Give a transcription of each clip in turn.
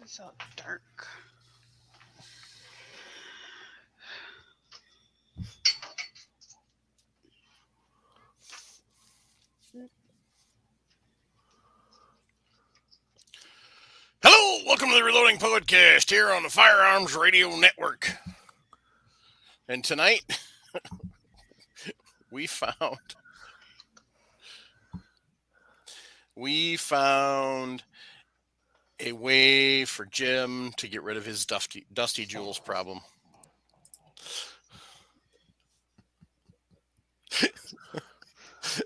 so dark. Hello, welcome to the Reloading Podcast here on the Firearms Radio Network. And tonight, we found a way for Jim to get rid of his Dusty Jewels problem.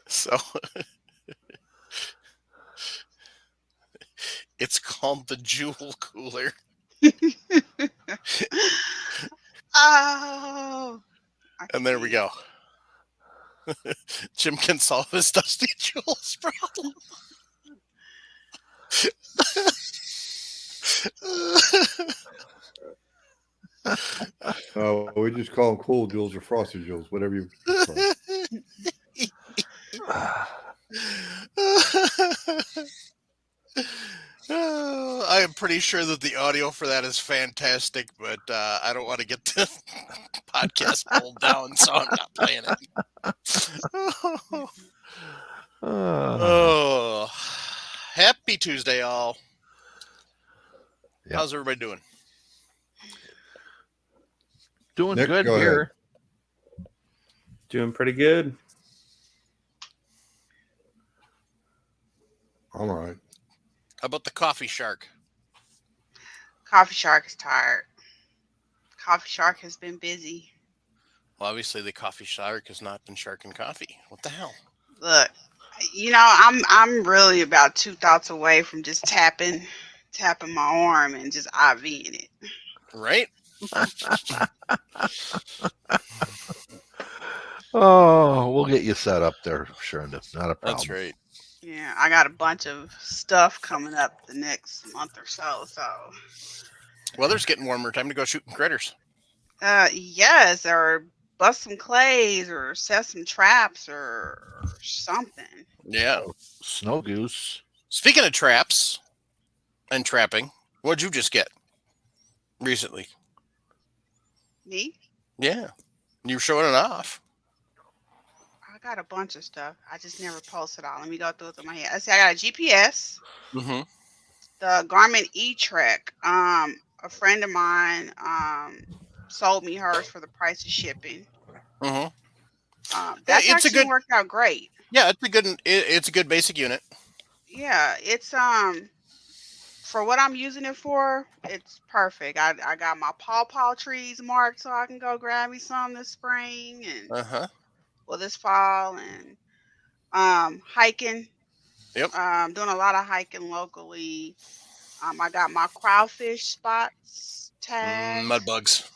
So it's called the Jewel Cooler. Oh, I And there we see. go. Jim can solve his Dusty Jewels problem. We just call them cool jewels or frosted jewels, whatever you prefer. I am pretty sure that the audio for that is fantastic, but I don't want to get the podcast pulled down, so I'm not playing it. Oh, happy Tuesday, all. Yep. How's everybody doing? Doing Nick, good go here. Doing pretty good. All right. How about the Coffee Shark? Coffee Shark is tired. Coffee Shark has been busy. Well, obviously the Coffee Shark has not been sharking coffee. What the hell? Look, I'm really about two thoughts away from just tapping my arm and just IVing it. Right? Oh, we'll get you set up there, Sherinda. Not a problem. That's right. Yeah, I got a bunch of stuff coming up the next month or so. Weather's getting warmer. Time to go shooting critters. Yes, or bust some clays or set some traps or something. Yeah. Snow goose. Speaking of traps and trapping, what'd you just get recently? Me? Yeah. You were showing it off. I got a bunch of stuff. I just never posted all. Let me go through it in my head. I see I got a GPS, Mm-hmm. the Garmin E-Trek. A friend of mine sold me hers for the price of shipping. Mm-hmm. That's It's a actually good- worked out great. Yeah, it's a good basic unit. Yeah, it's for what I'm using it for, it's perfect. I got my pawpaw trees marked so I can go grab me some this spring and Uh-huh. this fall, and hiking. Yep. Doing a lot of hiking locally. I got my crawfish spots tagged. Mud bugs.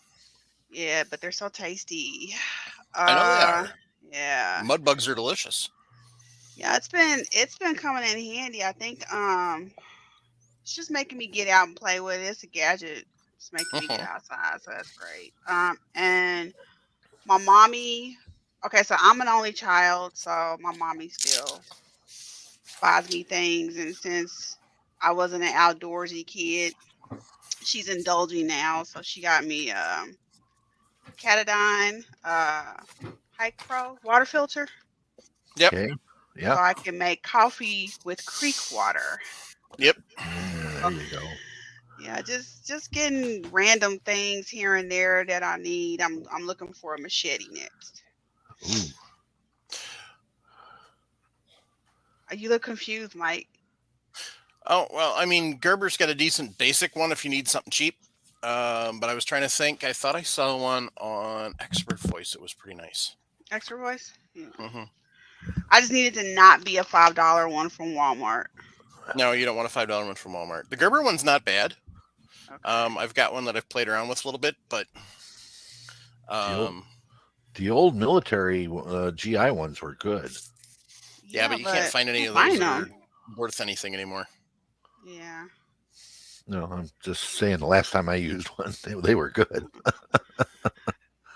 Yeah, but they're so tasty. I know they are. Yeah. Mud bugs are delicious. Yeah, it's been coming in handy. I think it's just making me get out and play with it. It's a gadget. It's making me get outside, so that's great. And my mommy. Okay, so I'm an only child, so my mommy still buys me things, and since I wasn't an outdoorsy kid, she's indulging now, so she got me Catadine Hike Pro water filter, Yep. Okay. so Yeah. I can make coffee with creek water. Yep. There you go. Yeah, just getting random things here and there that I need. I'm looking for a machete next. Ooh. You look confused, Mike. Oh, well, I mean, Gerber's got a decent basic one if you need something cheap. But I was trying to think. I thought I saw one on Expert Voice. It was pretty nice. Extra voice? Yeah. Mm-hmm. I just needed to not be a $5 one from Walmart. No, you don't want a $5 one from Walmart. The Gerber one's not bad. Okay. I've got one that I've played around with a little bit, but The old military GI ones were good. yeah, but you can't find any of find those that them. are worth anything anymore. Yeah. No, I'm just saying. The last time I used one, they were good.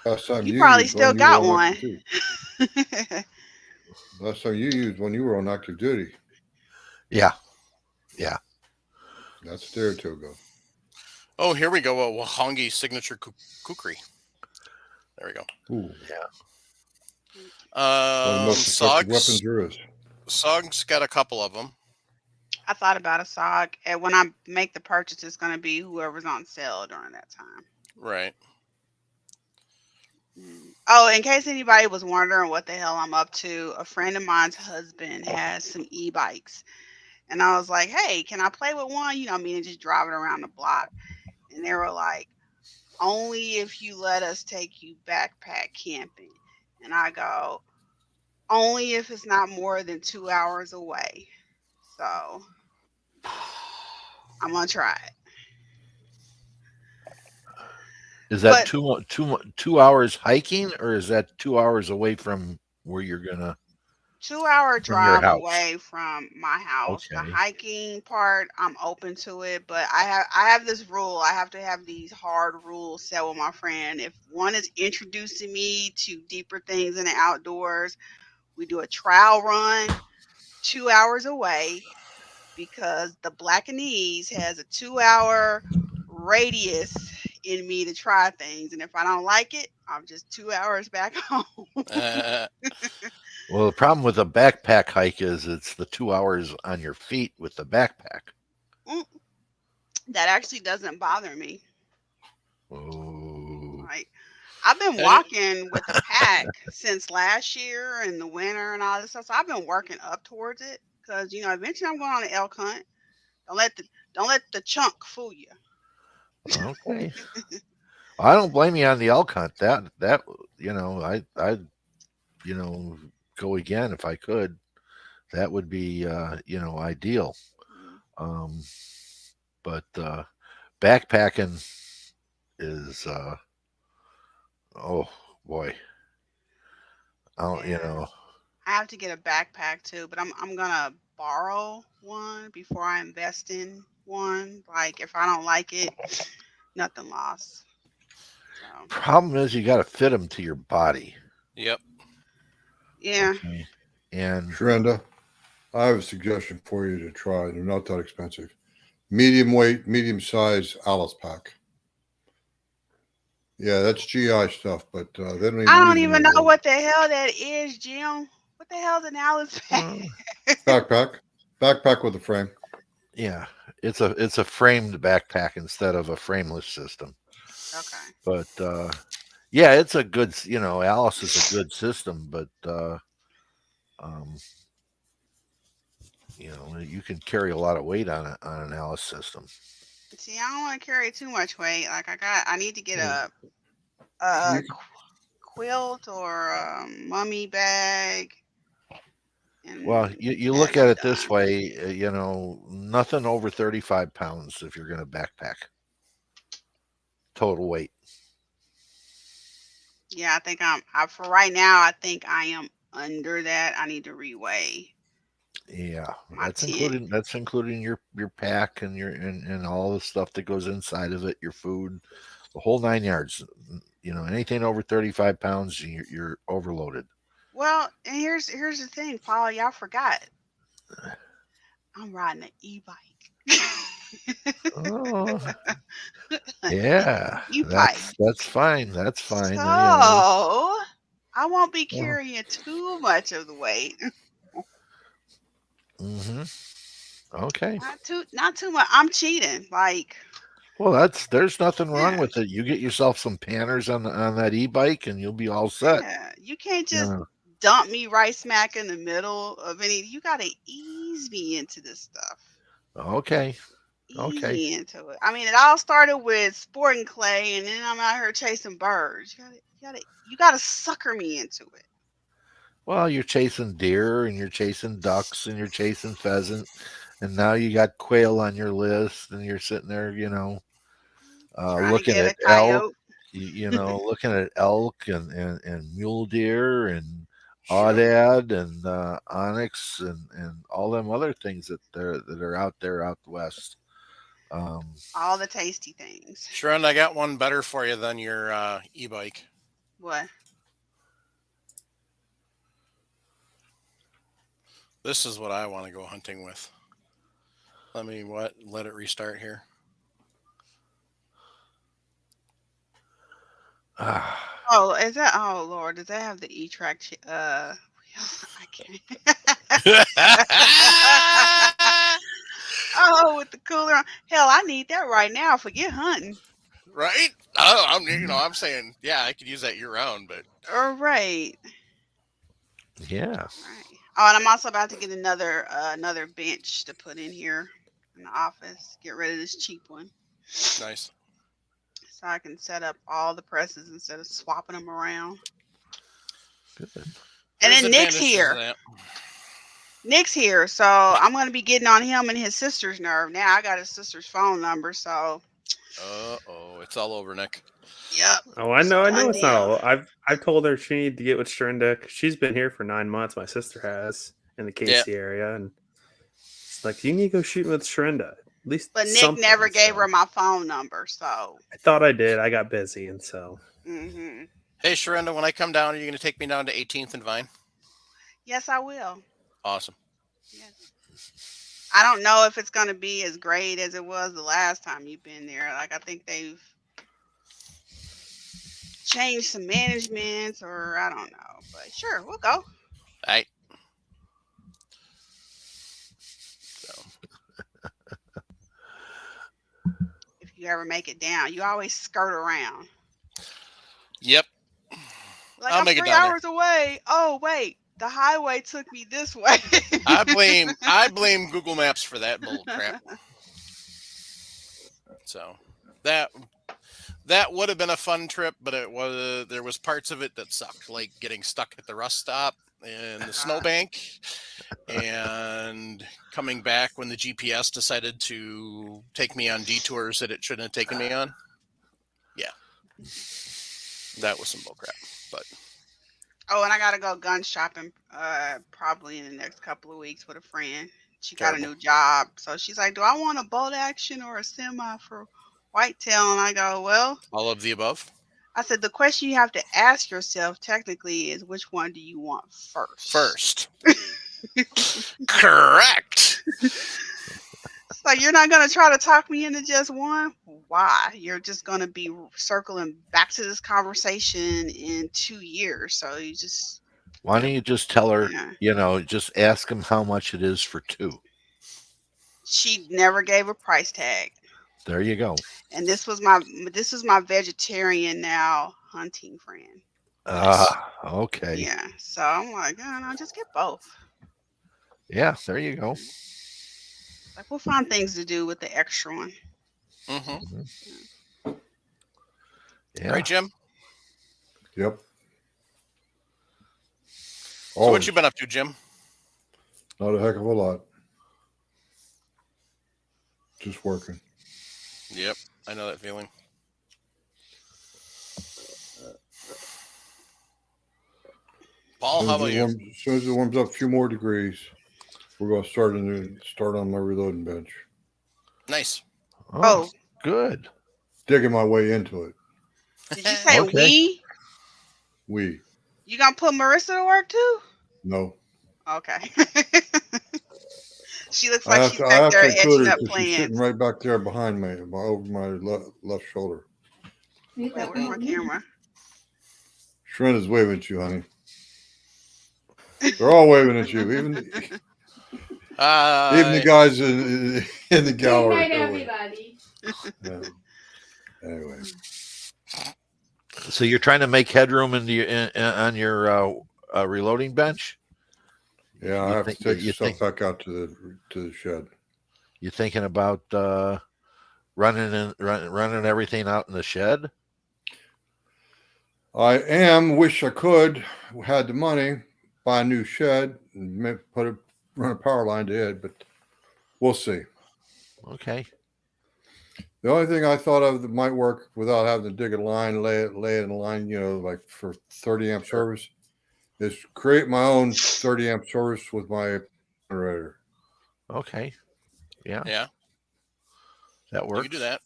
Last time You probably used still one, you got were on one. active duty. Last time you used one, you were on active duty. Yeah. That's a day or two ago. Oh, here we go. Wahongi signature kukri. There we go. Ooh, Yeah. one of the most effective weapons Sogs. there is. Sogs got a couple of them. I thought about a SOG, and when I make the purchase, it's gonna be whoever's on sale during that time. Right. Oh, in case anybody was wondering what the hell I'm up to, a friend of mine's husband has some e-bikes, and I was like, "Hey, can I play with one?" Meaning just driving around the block, and they were like, "Only if you let us take you backpack camping," and I go, "Only if it's not more than 2 hours away." So I'm gonna try it, Is that but 2 hours hiking, or is that 2 hours away from where you're gonna 2 hour from your drive house? away from my house. The Okay. hiking part, I'm open to it, but I have this rule. I have to have these hard rules set with my friend. If one is introducing me to deeper things in the outdoors, we do a trial run 2 hours away because the Blackanese has a 2 hour radius in me to try things. And if I don't like it, I'm just 2 hours back home. Uh, Well, the problem with a backpack hike is it's the 2 hours on your feet with the backpack. Mm, that actually doesn't bother me. Oh, Like I've been and walking with the pack since last year in the winter and all this stuff. So I've been working up towards it because eventually I'm going on an elk hunt. Don't let the don't let the chunk fool you. okay. I don't blame you on the elk hunt. I'd you know go again if I could. That would be ideal. Mm, Um, but backpacking is oh boy, I don't yeah, I have to get a backpack too, but I'm gonna borrow one before I invest in one. Like if I don't like it, nothing lost. So problem is you got to fit them to your body. yep. yeah, Okay, and Sharenda, I have a suggestion for you to try. They're not that expensive. Medium weight, medium size Alice pack. Yeah, that's GI stuff, but they don't I even don't need even another know weight. what the hell that is, Jim. What the hell's an Alice pack? uh, Backpack, backpack with a frame. yeah, it's a framed backpack instead of a frameless system. Okay. But yeah, it's a good. Alice is a good system, but um, you can carry a lot of weight on an Alice system. See, I don't want to carry too much weight. Like I need to get Well, a you quilt or a mummy bag, Well, and you look that's at it this done. way, nothing over 35 pounds if you're going to backpack total weight. Yeah, I think for right now. I think I am under that. I need to reweigh Yeah, my that's tent. including your pack and all the stuff that goes inside of it, your food, the whole 9 yards. Anything over 35 pounds, you're overloaded. Well, and here's the thing, Paul. Y'all forgot. I'm riding an e-bike. Oh, An yeah, e-bike. that's fine. That's fine. So I won't be Well, carrying too much of the weight. hmm okay. Not too much. I'm cheating. Like, Well, there's nothing wrong yeah, with it. You get yourself some panners on that e-bike, and you'll be all set. yeah. You can't just Yeah. dump me right smack in the middle of any. You gotta ease me into this stuff. Okay. Ease Okay. me into it. I mean, it all started with sporting clay, and then I'm out here chasing birds. You gotta sucker me into it. Well, you're chasing deer, and you're chasing ducks, and you're chasing pheasant, and now you got quail on your list, and you're sitting there, Trying to looking get at a elk. coyote. Looking at elk and mule deer and Sure. aoudad and onyx and all them other things that are out there out west. Um, All the tasty things. Sharon, I got one better for you than your e-bike. What? This is what I want to go hunting with. Let it restart here. Ah, Oh, is that? Oh Lord, does that have the E-track? I can't. Oh, with the cooler on. Hell, I need that right now. Forget hunting. Right? Oh, I'm saying, yeah, I could use that year round, but All right. yeah. Right. Oh, and I'm also about to get another bench to put in here in the office. Get rid of this cheap one, nice. so I can set up all the presses instead of swapping them around. Good. And There's then Nick's advantages to here. that. Nick's here, so I'm gonna be getting on him and his sister's nerve. Now I got his sister's phone number, so It's all over, Nick. yep, Oh, I it's a know. I know done it's not deal. all. I've told her she need to get with Shrinda. She's been here for 9 months. My sister has in the Yeah. KC area, and it's like you need to go shooting with Shrinda. At least But Nick never something. gave So her my phone number, so I thought I did. I got busy, and so hmm Hey, Sharenda, when I come down, are you going to take me down to 18th and Vine? yes, I will. Awesome. Yes. I don't know if it's gonna be as great as it was the last time you've been there. Like I think they've changed some management, or I don't know. But sure, we'll go. All right. So, If you ever make it down, you always skirt around. yep. Like I'll I'm make it three down there. hours away. Oh wait, the highway took me this way. I blame Google Maps for that bull crap. So that would have been a fun trip, but there was parts of it that sucked, like getting stuck at the rust stop and the snowbank, and coming back when the GPS decided to take me on detours that it shouldn't have taken me on. Yeah, that was some bullcrap. But Oh, and I gotta go gun shopping probably in the next couple of weeks with a friend. She got a terrible. new job. So she's like, do I want a bolt action or a semi for whitetail? And I go, well, All of the above. I said, the question you have to ask yourself technically is which one do you want first? First, correct. It's like, you're not going to try to talk me into just one? Why? You're just going to be circling back to this conversation in 2 years. So you just, Why don't you just tell her, yeah. just ask him how much it is for two? She never gave a price tag. There you go. And this was my vegetarian now hunting friend. Nice. Okay. Yeah. So I'm like, oh, no, just get both. Yeah, there you go. Like we'll find things to do with the extra one. Mm-hmm. Yeah. Right, Jim? Yep. So what you been up to, Jim? Not a heck of a lot. Just working. Yep, I know that feeling. Paul, how about you? As soon as it warms up a few more degrees, we're going to start on my reloading bench. Nice. Oh. Good. Digging my way into it. Did you say Okay. We. You gonna put Marissa to work too? No. Okay. She looks I like have she's to, I back have there to include etching her up because she's sitting plans. right back there behind me, over my left shoulder. Wait, where's my camera? Shrenda's waving at you, honey. They're all waving at you, even the guys in the gallery. Good night, everybody. Yeah. Anyway. So you're trying to make headroom on your reloading bench? Yeah, I have to take stuff back out to the shed. You thinking about running everything out in the shed? I am. Wish I could. Had the money, buy a new shed, and run a power line to it, but we'll see. Okay. The only thing I thought of that might work without having to dig a line, lay it in a line, like for 30 amp service, is create my own 30 amp service with my generator. Okay. Yeah. Yeah. That works. You can do that.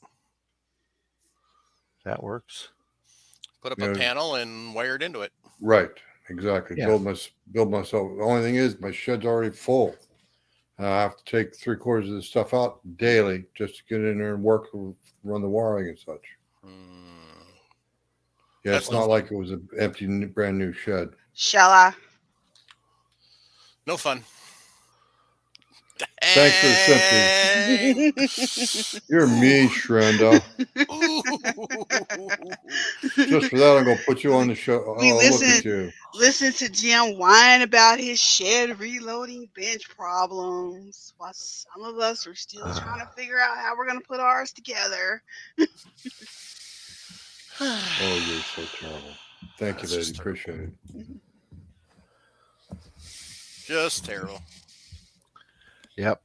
That works. Put up a panel and wire it into it. Right. Exactly. Yeah. Build myself. The only thing is my shed's already full. I have to take 3/4 of the stuff out daily just to get in there and work, run the wiring and such. Yeah, That's it's no not fun. like it was an empty, brand new shed. Shall I? No fun. Thanks for the sympathy. Dang. You're Ooh. mean, Shrenda. Ooh. Just for that, I'm gonna put you on the show. We Oh, look at you. listen to Jim whine about his shed reloading bench problems, while some of us are still trying to figure out how we're gonna put ours together. Oh, you're so terrible. Thank you, That's lady. just terrible. Appreciate it. Just terrible. Yep.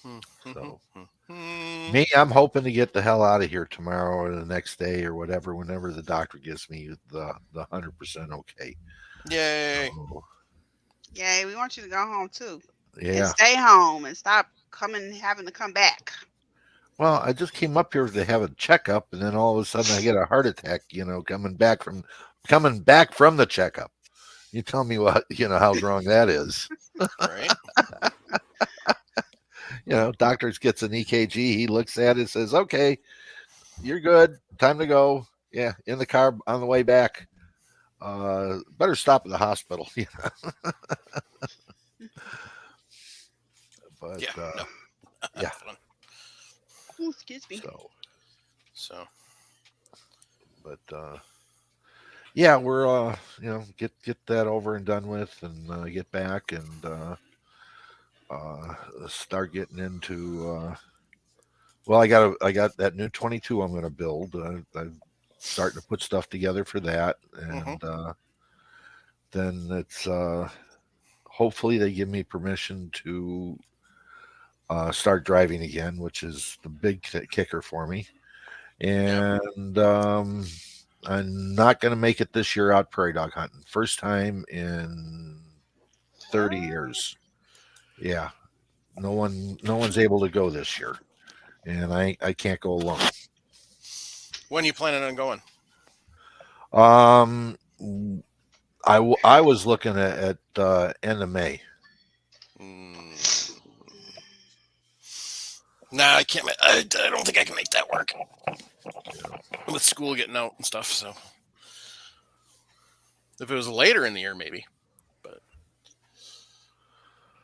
Hmm, So hmm. me, I'm hoping to get the hell out of here tomorrow or the next day or whatever, whenever the doctor gives me the 100% okay. Yay. So, Yay, we want you to go home too. And yeah. stay home and stop having to come back. Well, I just came up here to have a checkup, and then all of a sudden I get a heart attack. Coming back from the checkup. You tell me what how wrong that is. Right? Doctors gets an EKG. He looks at it, says, "Okay, you're good. Time to go." Yeah, in the car on the way back. Better stop at the hospital. But Yeah. No. yeah. Fun. Ooh, excuse me. So. But yeah, we're get that over and done with, and get back and start getting into. Well, I got that new 22 I'm going to build. I'm starting to put stuff together for that, Mm-hmm. and then it's hopefully they give me permission to start driving again, which is the big kicker for me. Yep. And I'm not going to make it this year out prairie dog hunting. First time in 30 years. Yeah, no one's able to go this year, and I can't go alone. When are you planning on going? Um, I was looking at end of May. Mm. Nah, I can't. I don't think I can make that work with school getting out and stuff. So if it was later in the year, maybe. But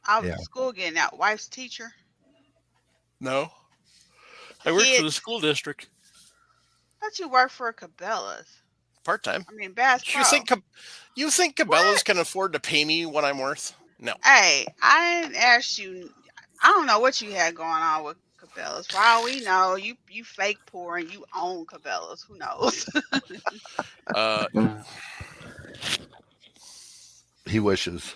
Out Yeah. of school getting out. Wife's teacher. no, I work for the Kids. school district Thought you work for Cabela's. part time. I mean, Bass You Pro. think you think Cabela's What? can afford to pay me what I'm worth? No. Hey, I didn't ask you. I don't know what you had going on with Cabela's. For all we know, you fake poor and you own Cabela's. Who knows? Uh, He wishes.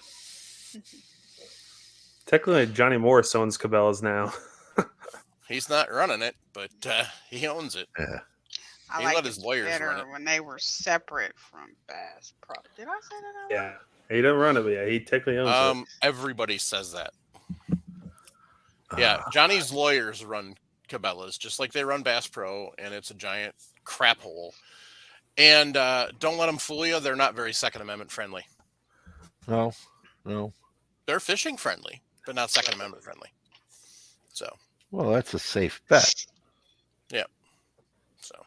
Technically, Johnny Morris owns Cabela's now. he's not running it, but he owns it. Yeah. I He let liked his it lawyers run better it. when they were separate from Bass Pro. Did I say that out Yeah, loud? he doesn't run it, but yeah, he technically owns it. Everybody says that. Yeah, Johnny's lawyers run Cabela's just like they run Bass Pro, and it's a giant crap hole. And don't let them fool you; they're not very Second Amendment friendly. No. They're fishing friendly, but not Second Amendment friendly. So, Well, that's a safe bet. yeah. So,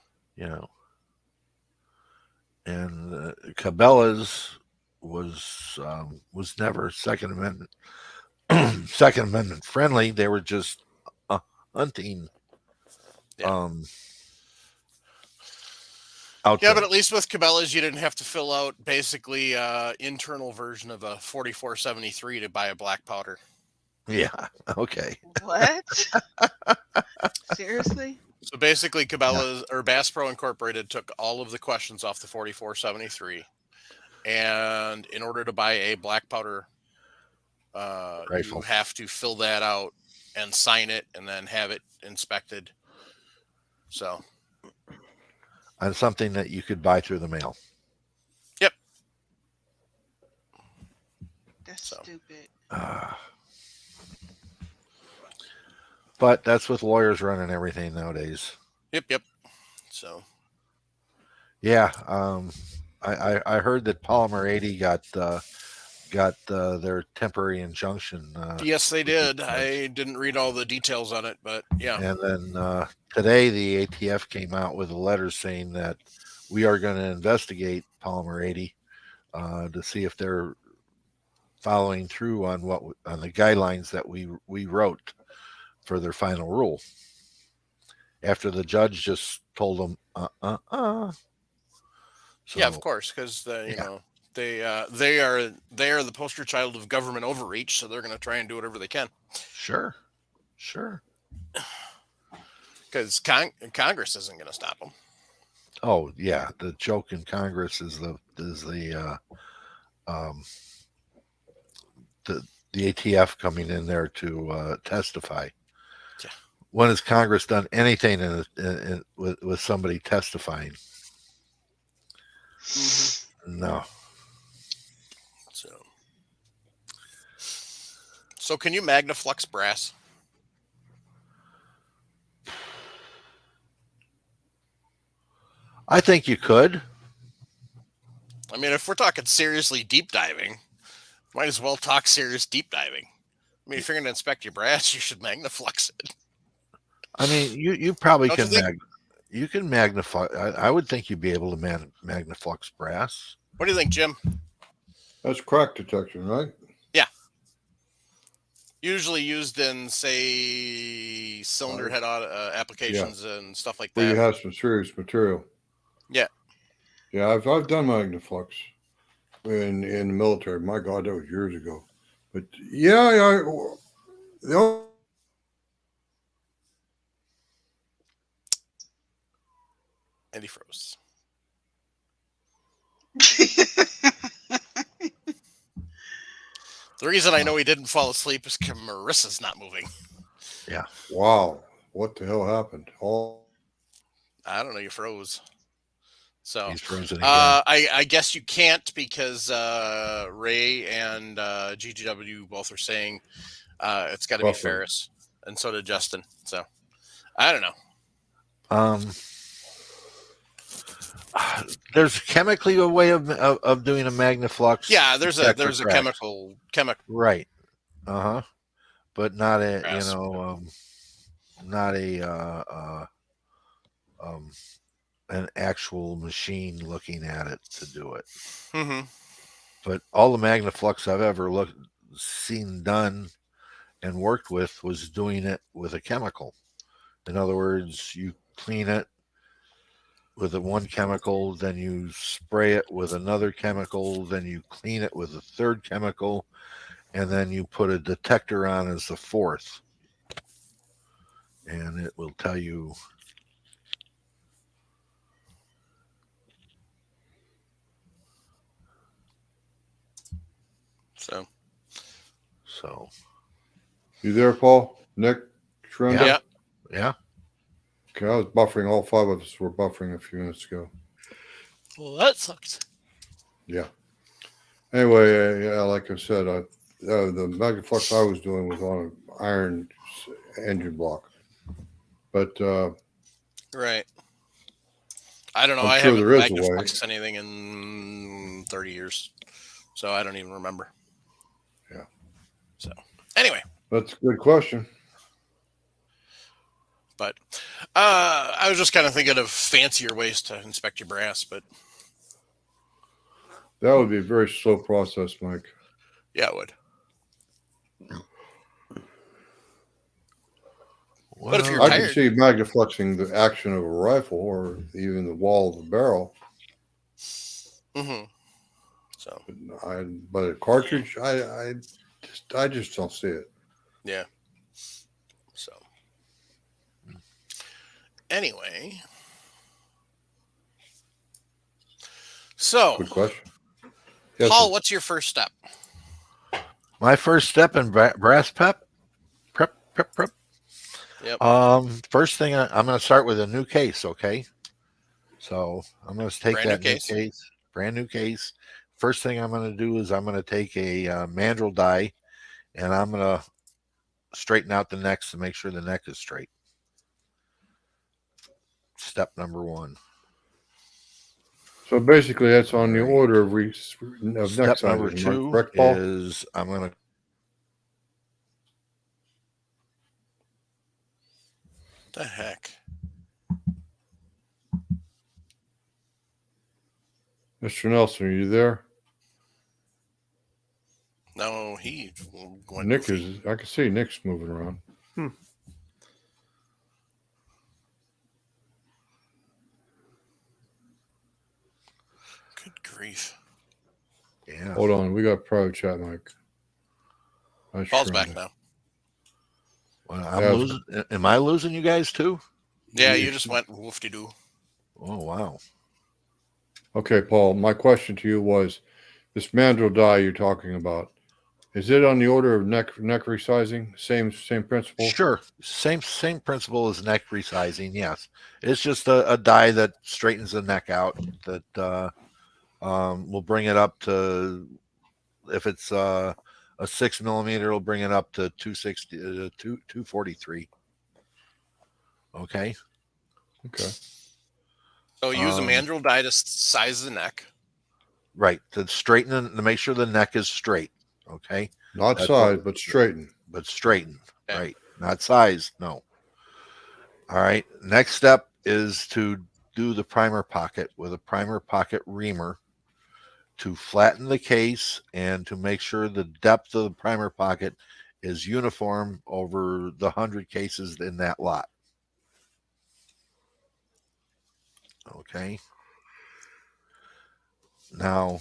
And Cabela's was never Second Amendment Second Amendment friendly. They were just hunting. Yeah. Outfit. yeah, but at least with Cabela's, you didn't have to fill out basically internal version of a 4473 to buy a black powder. Yeah. Okay. What? Seriously? So basically, Cabela's or Bass Pro Incorporated took all of the questions off the 4473, and in order to buy a black powder, Rifle. you have to fill that out and sign it, and then have it inspected. So, On something that you could buy through the mail. yep. That's So. stupid. But that's with lawyers running everything nowadays. Yep. So, Yeah. I heard that Polymer 80 got got their temporary injunction. Yes, they with the did. judge. I didn't read all the details on it, but yeah. And then today, the ATF came out with a letter saying that we are going to investigate Palmer 80 to see if they're following through on on the guidelines that we wrote for their final rule. After the judge just told them, So, Yeah, of course, because you know they are the poster child of government overreach, so they're going to try and do whatever they can. sure. Because Congress isn't going to stop them. Oh yeah, the joke in Congress is um, the ATF coming in there to testify. Yeah. When has Congress done anything with somebody testifying? No. So can you magnaflux brass? I think you could. I mean, if we're talking seriously deep diving, might as well talk serious deep diving. I mean, if you're going to inspect your brass, you should magnaflux it. I mean, you probably Don't you can think? you can magnify. I would think you'd be able to magnaflux brass. What do you think, Jim? That's crack detection, right? Yeah. Usually used in, say, cylinder head applications and stuff like Where you that. have some serious material. Yeah. Yeah, I've done Magnaflux in the military. My God, that was years ago. But yeah, the only And he froze. The reason I know he didn't fall asleep is because Marissa's not moving. Yeah. wow, what the hell happened? I don't know. You froze. So He's frozen again. I guess you can't because Ray and GGW both are saying it's got to be Buffering. Ferris, and so did Justin. So I don't know. There's chemically a way of doing a magnaflux. Yeah, there's a cracks. chemical Right. But not Brass. not an actual machine looking at it to do it. Mm-hmm. But all the magnaflux I've ever seen done and worked with was doing it with a chemical. In other words, you clean it with one chemical, then you spray it with another chemical, then you clean it with a third chemical, and then you put a detector on as the fourth. And it will tell you. So. You there, Paul? Nick? Shrenda? Yeah. Okay, I was buffering. All five of us were buffering a few minutes ago. Well, that sucks. Yeah. Anyway, yeah, like I said, the Magnaflux I was doing was on an iron engine block. But right. I don't know. I'm I sure haven't there is a way. magnafluxed anything in 30 years, so I don't even remember. Yeah. So anyway, that's a good question. But I was just kind of thinking of fancier ways to inspect your brass, but that would be a very slow process, Mike. Yeah, it would. Well, but if you're I tired, can see magnafluxing the action of a rifle or even the wall of a barrel. Mm-hmm. So, but a cartridge, I just don't see it. Yeah. So, anyway, so good question. Yes, Paul, what's your first step? My first step in brass prep. Yep. First thing I'm going to start with a new case. Okay. So I'm going to take Brand that new case. brand new case. First thing I'm going to do is I'm going to take a mandrel die, and I'm going to straighten out the necks to make sure the neck is straight. Step number one. So basically, that's on the Right. order of neck Step number sizes. Am I two correct, Paul? is I'm going to The heck? Mr. Nelson, are you there? No, he went Nick goofy. is. I can see Nick's moving around. Good grief. yeah. Hold on, we got private chat, Mike. That's Paul's true. back now. Well, I'm Yeah, losing. Am I losing you guys too? Yeah, you just went woofy-doo. Oh wow. Okay, Paul. My question to you was: this mandrel die you're talking about, is it on the order of neck resizing? Same principle. Sure. Same principle as neck resizing. Yes, it's just a die that straightens the neck out. That will bring it up to, if it's a 6 millimeter, it'll bring it up to 260 243. Okay. Okay. So use a Um, mandrel die to size the neck. Right. To straighten, to make sure the neck is straight. Okay. Not That's what, size, but straighten. but straighten. Okay. Right. Not size. No. All right. Next step is to do the primer pocket with a primer pocket reamer to flatten the case and to make sure the depth of the primer pocket is uniform over the 100 cases in that lot. Okay. Now,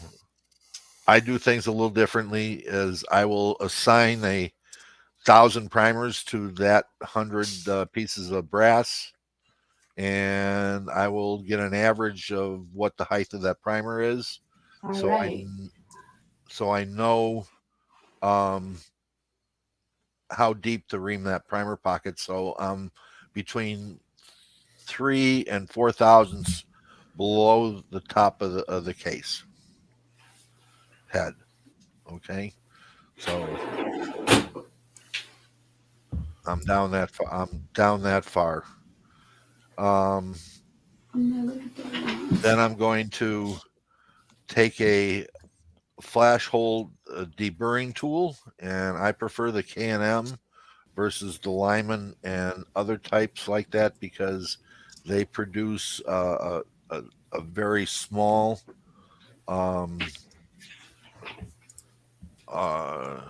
I do things a little differently, as I will assign 1,000 primers to that 100 pieces of brass, and I will get an average of what the height of that primer is. All So right. I know um, how deep to ream that primer pocket. So between 3 and 4 thousandths below the top of the case head. Okay, so I'm down that far. I'm down that far. Um, then I'm going to take a flash hole deburring tool, and I prefer the K&M versus the Lyman and other types like that, because they produce a very small um, uh,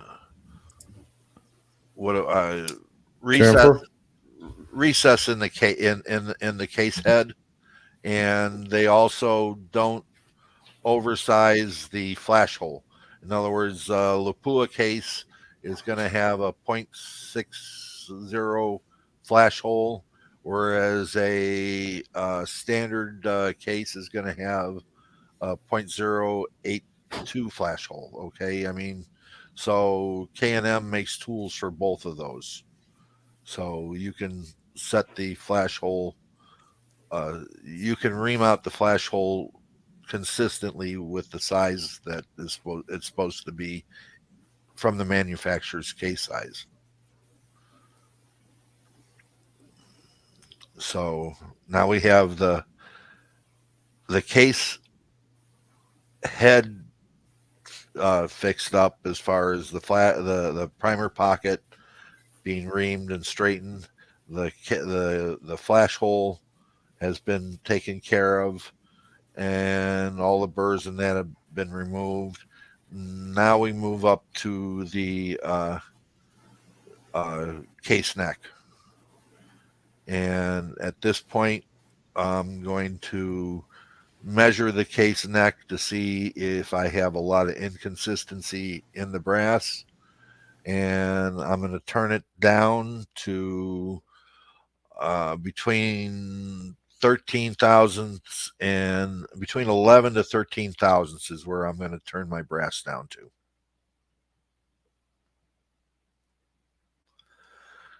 what recess Chamfer. recess in the in the case head, and they also don't oversize the flash hole. In other words, Lapua case is going to have a .60 flash hole, whereas a standard case is going to have a .082 flash hole. Okay, I mean, so K&M makes tools for both of those, so you can set the flash hole. You can ream out the flash hole consistently with the size that it's supposed to be from the manufacturer's case size. So now we have the case head fixed up, as far as the primer pocket being reamed and straightened. The flash hole has been taken care of, and all the burrs in that have been removed. Now we move up to the case neck, and at this point, I'm going to measure the case neck to see if I have a lot of inconsistency in the brass, and I'm going to turn it down to between 13 thousandths and between 11 to 13 thousandths is where I'm going to turn my brass down to.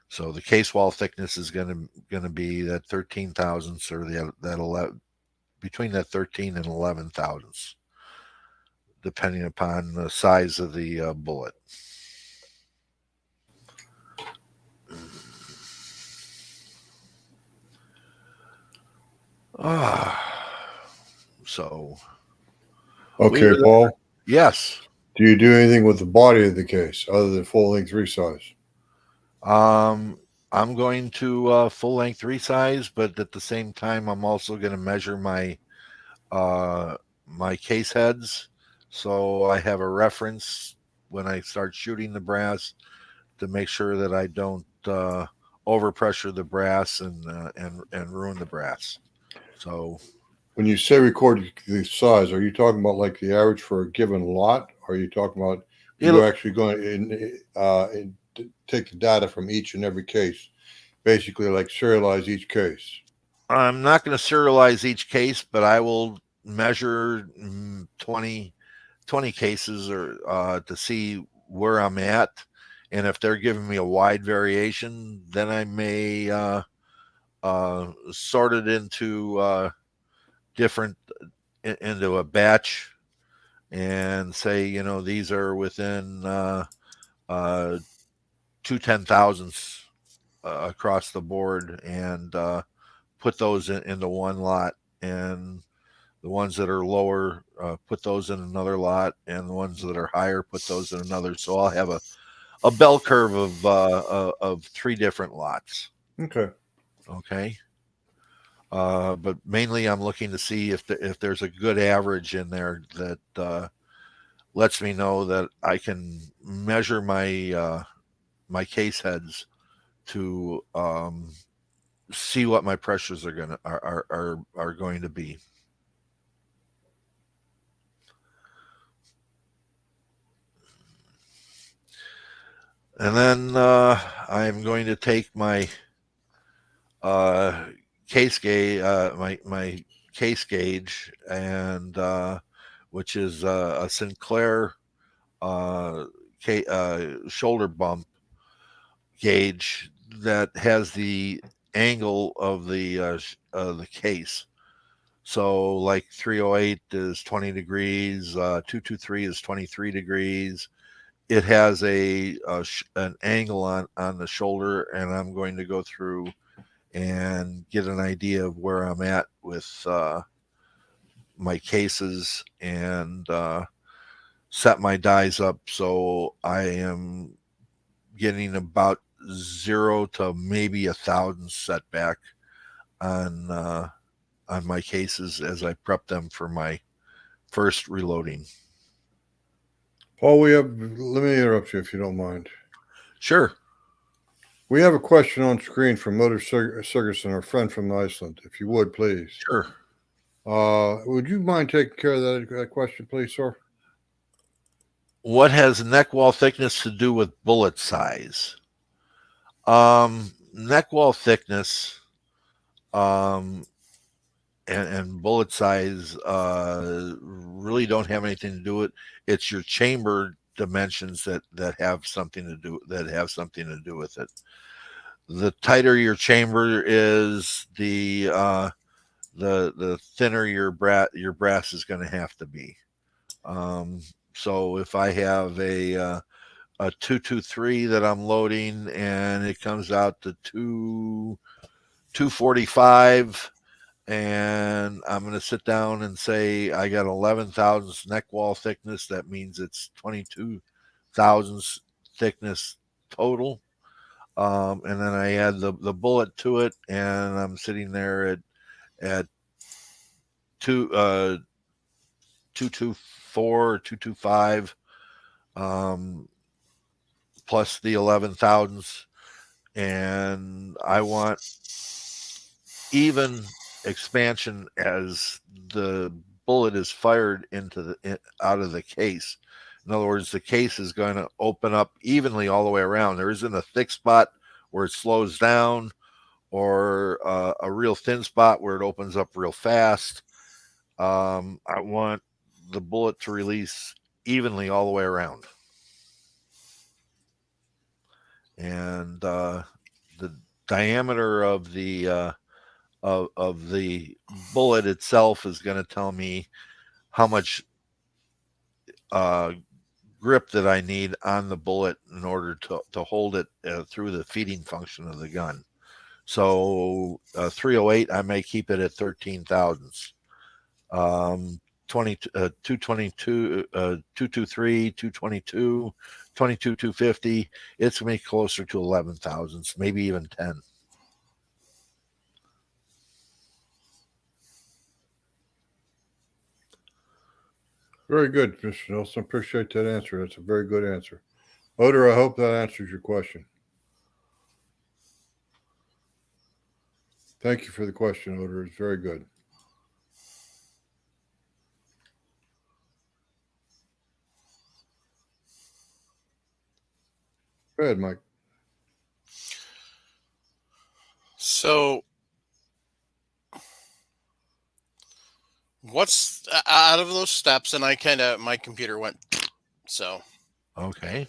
So the case wall thickness is going to be that 13 thousandths, or that 11, between that 13 and 11 thousandths, depending upon the size of the bullet. So we Okay, were there. Paul. Yes. Do you do anything with the body of the case other than full length resize? Um, I'm going to full length resize, but at the same time, I'm also going to measure uh, my case heads, so I have a reference when I start shooting the brass to make sure that I don't overpressure the brass and ruin the brass. So When you say record the size, are you talking about like the average for a given lot? Or are you talking about you it'll. actually going to take the data from each and every case, basically like serialize each case? I'm not going to serialize each case, but I will measure 20 cases or to see where I'm at. And if they're giving me a wide variation, then I may sort it into different into a batch and say, these are within uh, two 10,000ths across the board, and put those into one lot, and the ones that are lower, put those in another lot, and the ones that are higher, put those in another. So I'll have a bell curve of three different lots. Okay. Okay. But mainly, I'm looking to see if there's a good average in there that lets me know that I can measure my case heads to see what my pressures are going to be. And then I'm going to take my case gauge, my case gauge, and which is a Sinclair uh, shoulder bump gauge that has the angle of the case. So like 308 is 20 degrees, 223 is 23 degrees. It has an angle on the shoulder, and I'm going to go through and get an idea of where I'm at with my cases, and set my dies up so I am getting about 0 to maybe 1,000 setback on my cases as I prep them for my first reloading. Paul, let me interrupt you if you don't mind. Sure. We have a question on screen from Motor Sigurdsson, our friend from Iceland. If you would, please. Sure. Would you mind taking care of that question, please, sir? What has neck wall thickness to do with bullet size? Neck wall thickness um, and bullet size really don't have anything to do with it. It's your chamber dimensions that have something to do with it. The tighter your chamber is, the thinner your brass is going to have to be. So if I have a 223 that I'm loading and it comes out to 245, and I'm going to sit down and say I got 11 thousandths neck wall thickness, that means it's 22 thousandths thickness total. And then I add the bullet to it, and I'm sitting there at two 224 or 225, plus the 11 thousandths, and I want even expansion as the bullet is fired out of the case. In other words, the case is going to open up evenly all the way around. There isn't a thick spot where it slows down, or a real thin spot where it opens up real fast. I want the bullet to release evenly all the way around. And the diameter of the bullet itself is going to tell me how much grip that I need on the bullet in order to hold it through the feeding function of the gun. So 308, I may keep it at 13 thousandths. um, 20, 222, 223, 222, 250. It's going to be closer to 11,000, maybe even 10. Very good, Mr. Nelson. Appreciate that answer. That's a very good answer. Oder, I hope that answers your question. Thank you for the question, Oder. It's very good. Go ahead, Mike. So, what's out of those steps? And I kind of my computer went so. Okay.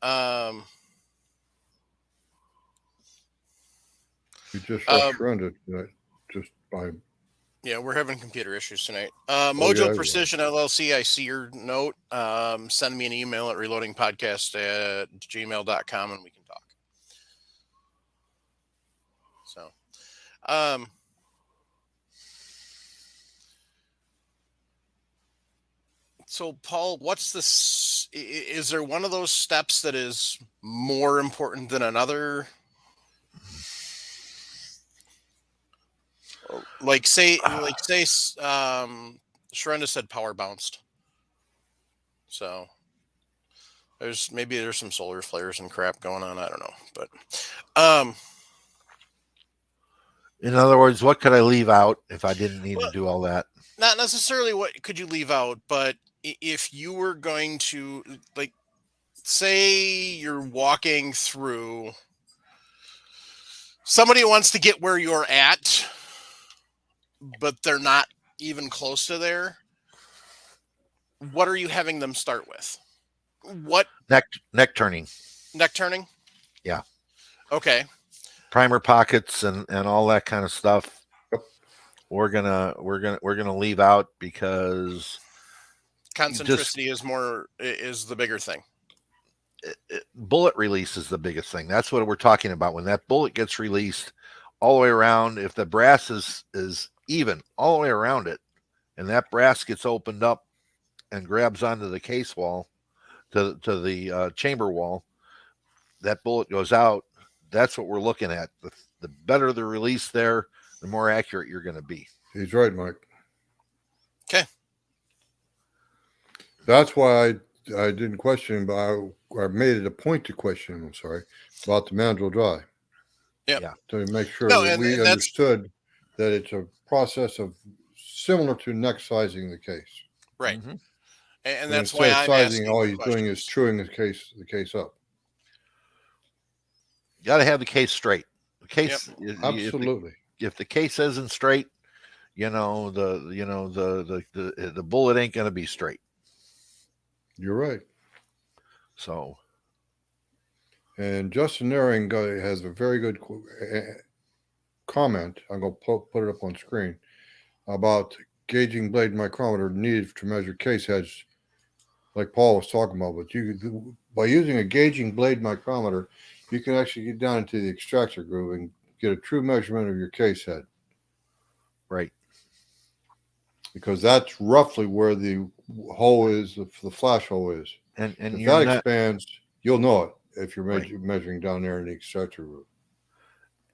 Um, You just lost um, Brenda just by. yeah, we're having computer issues tonight. Oh yeah, Mojo you are. Precision LLC. I see your note. Send me an email at reloadingpodcast@gmail.com and we can talk. So, um, so Paul, what's this? Is there one of those steps that is more important than another? Like say, Sharenda said power bounced. So there's some solar flares and crap going on. I don't know, but um, In other words, what could I leave out if I didn't need to well, do all that? not necessarily what could you leave out, but if you were going to like say you're walking through somebody wants to get where you're at, but they're not even close to there. What are you having them start with? What Neck turning. neck turning? Yeah. Okay. Primer pockets and all that kind of stuff. Yep. We're gonna leave out because just Concentricity is the bigger thing. bullet release is the biggest thing. That's what we're talking about. When that bullet gets released all the way around, if the brass is even all the way around it, and that brass gets opened up and grabs onto the case wall, to the chamber wall, that bullet goes out. That's what we're looking at. The better the release there, the more accurate you're going to be. He's right, Mike. Okay. That's why I didn't question him, but I made it a point to question him. I'm sorry about the mandrel dry. Yep. Yeah. To make sure No, that we and that's understood that it's a process of similar to neck sizing the case. right. Mm-hmm. And And that's why instead of I'm sizing, asking all the he's doing is questions. truing the case up. You got to have the case straight. The Yep. case, Absolutely. if the case isn't straight, the bullet ain't going to be straight. You're right. So And Justin Naring has a very good comment. I'm going to put it up on screen about gauging blade micrometer needed to measure case heads, like Paul was talking about. But by using a gauging blade micrometer, you can actually get down into the extractor groove and get a true measurement of your case head. right. Because that's roughly where the hole is, the flash hole is. And If you're that not expands, you'll know it if you're right. measuring down there in the extractor groove.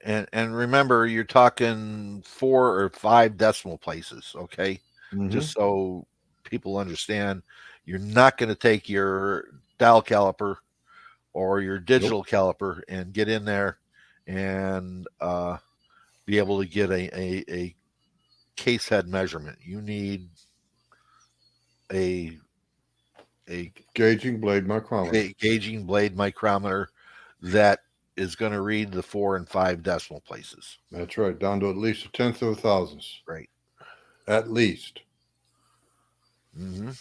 And remember, you're talking 4 or 5 decimal places, okay? Mm-hmm. Just so people understand, you're not going to take your dial caliper or your digital caliper and get in there and be able to get a case head measurement. You need a Gauging blade micrometer. gauging blade micrometer that is going to read the 4 and 5 decimal places. That's right, down to at least a tenth of a thousandths. Right. At least. Mm-hmm.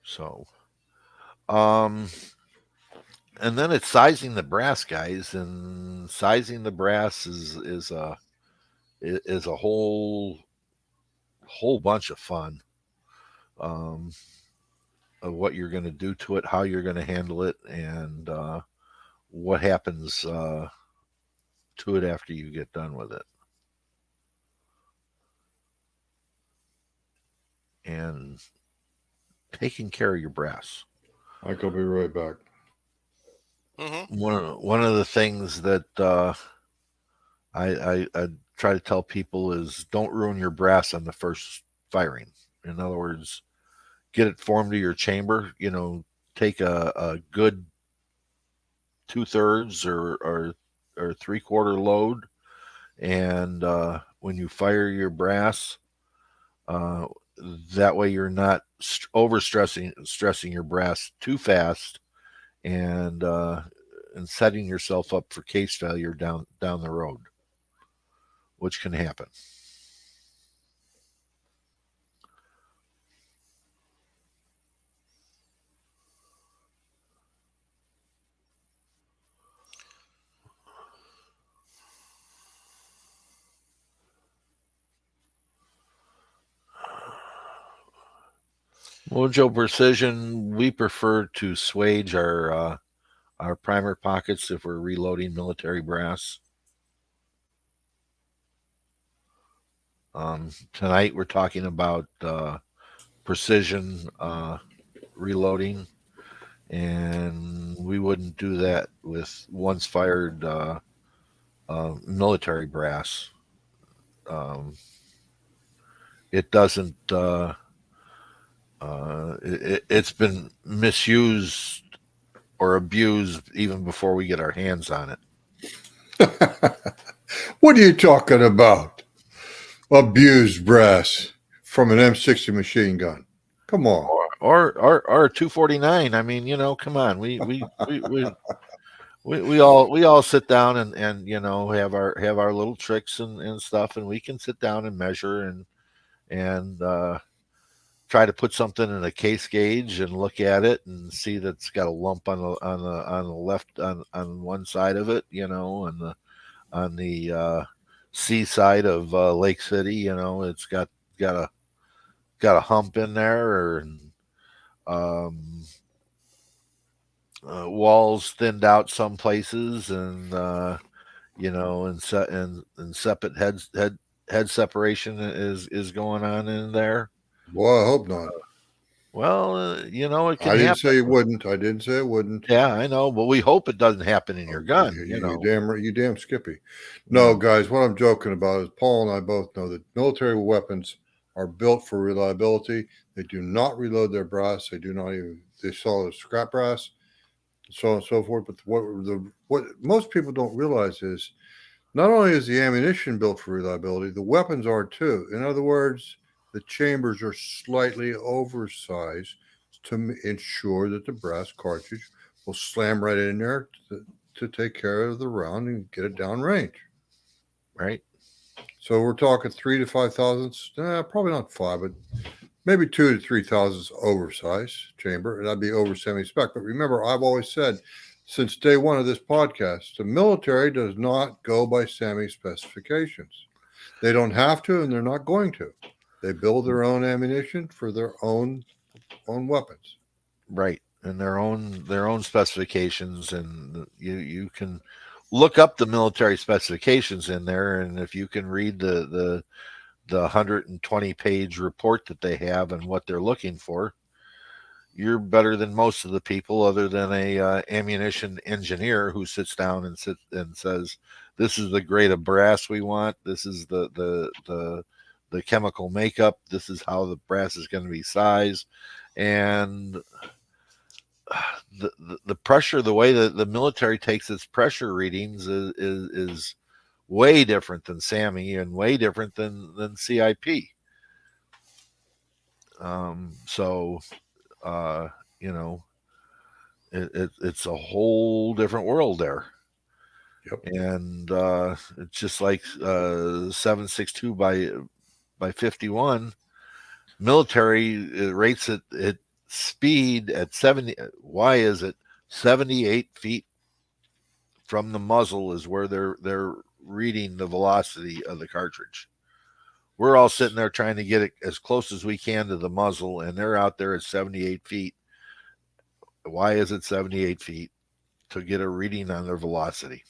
So, and then it's sizing the brass, guys, and sizing the brass is a whole bunch of fun. Um, of what you're going to do to it, how you're going to handle it, and what happens to it after you get done with it. and taking care of your brass. I could be right back. Hmm. One of the things that I try to tell people is don't ruin your brass on the first firing. In other words, get it formed to your chamber. Take a good 2/3 or 3/4 load, and when you fire your brass, uh, that way you're not stressing your brass too fast, and setting yourself up for case failure down the road, which can happen. Mojo Precision, we prefer to swage our primer pockets if we're reloading military brass. Tonight we're talking about precision reloading, and we wouldn't do that with once fired military brass. Um, it doesn't. It's been misused or abused even before we get our hands on it. What are you talking about? Abused brass from an M60 machine gun. Come on. Or 249. I mean, come on. We all sit down and have our little tricks and stuff, and we can sit down and measure and try to put something in a case gauge and look at it and see that it's got a lump on the left on one side of it, on the seaside of Lake City, it's got a got a hump in there, or um, walls thinned out some places, and separate head separation is going on in there. Boy, I hope not. Well, it can I didn't happen. say it wouldn't. I didn't say it wouldn't. Yeah, I know, but we hope it doesn't happen in your gun. You damn right, you damn Skippy. Yeah, No, guys, what I'm joking about is Paul and I both know that military weapons are built for reliability. They do not reload their brass. They do not even. They sell scrap brass, so on and so forth. But what most people don't realize is not only is the ammunition built for reliability, the weapons are too. In other words, the chambers are slightly oversized to ensure that the brass cartridge will slam right in there to take care of the round and get it down range. right. So we're talking 3 to 5 thousandths, probably not five, but maybe 2 to 3 thousandths oversized chamber, and that'd be over semi-spec. But remember, I've always said since day one of this podcast, the military does not go by semi specifications. They don't have to, and they're not going to. They build their own ammunition for their own weapons. Right, and their own specifications, and you can look up the military specifications in there, and if you can read the 120-page report that they have and what they're looking for, you're better than most of the people, other than a ammunition engineer who sits down and says, "This is the grade of brass we want. This is the chemical makeup. This is how the brass is going to be sized," and the pressure, the way that the military takes its pressure readings is way different than SAMI and way different than CIP. So uh, you know, it's a whole different world there. Yep. And it's just like 762 by 51 military rates at speed at 70. Why is it 78 feet from the muzzle is where they're reading the velocity of the cartridge? We're all sitting there trying to get it as close as we can to the muzzle, and they're out there at 78 feet. Why is it 78 feet? To get a reading on their velocity.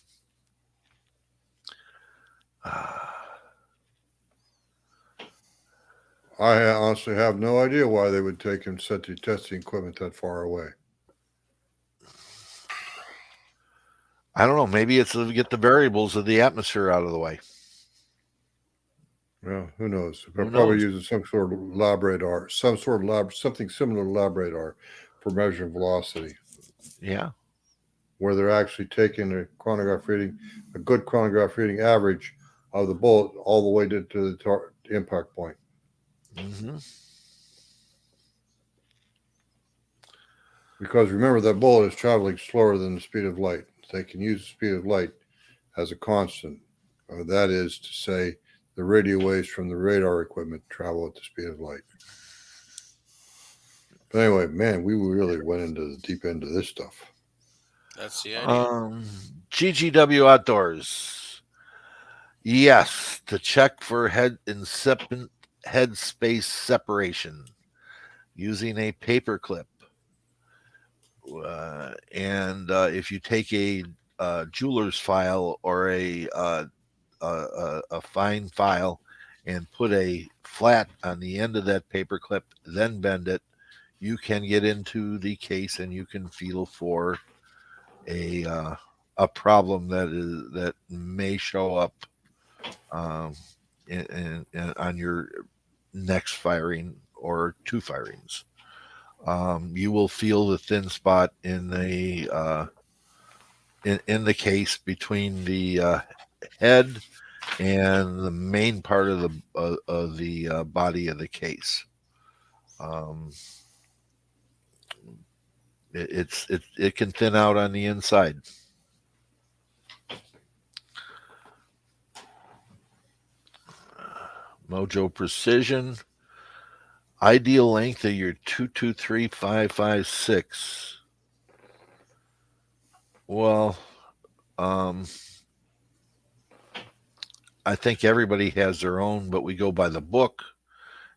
I honestly have no idea why they would take and set the testing equipment that far away. I don't know. Maybe it's to get the variables of the atmosphere out of the way. Well, who knows? They're Who probably knows? using some sort of lab radar, some sort of something similar to lab radar for measuring velocity, Yeah. where they're actually taking a chronograph reading, a good chronograph reading average of the bullet all the way to the impact point. Mm-hmm. Because remember, that bullet is traveling slower than the speed of light. They can use the speed of light as a constant. That is to say, the radio waves from the radar equipment travel at the speed of light. But anyway, man, we really went into the deep end of this stuff. That's the idea. GGW Outdoors. Yes, to check for head space separation using a paper clip. And if you take a jeweler's file or a fine file and put a flat on the end of that paper clip, then bend it, you can get into the case and you can feel for a problem that may show up um, on your next firing or two firings. You will feel the thin spot in the case between the head and the main part of the body of the case. It can thin out on the inside. Mojo Precision. Ideal length of your 223.556. Well, I think everybody has their own, but we go by the book.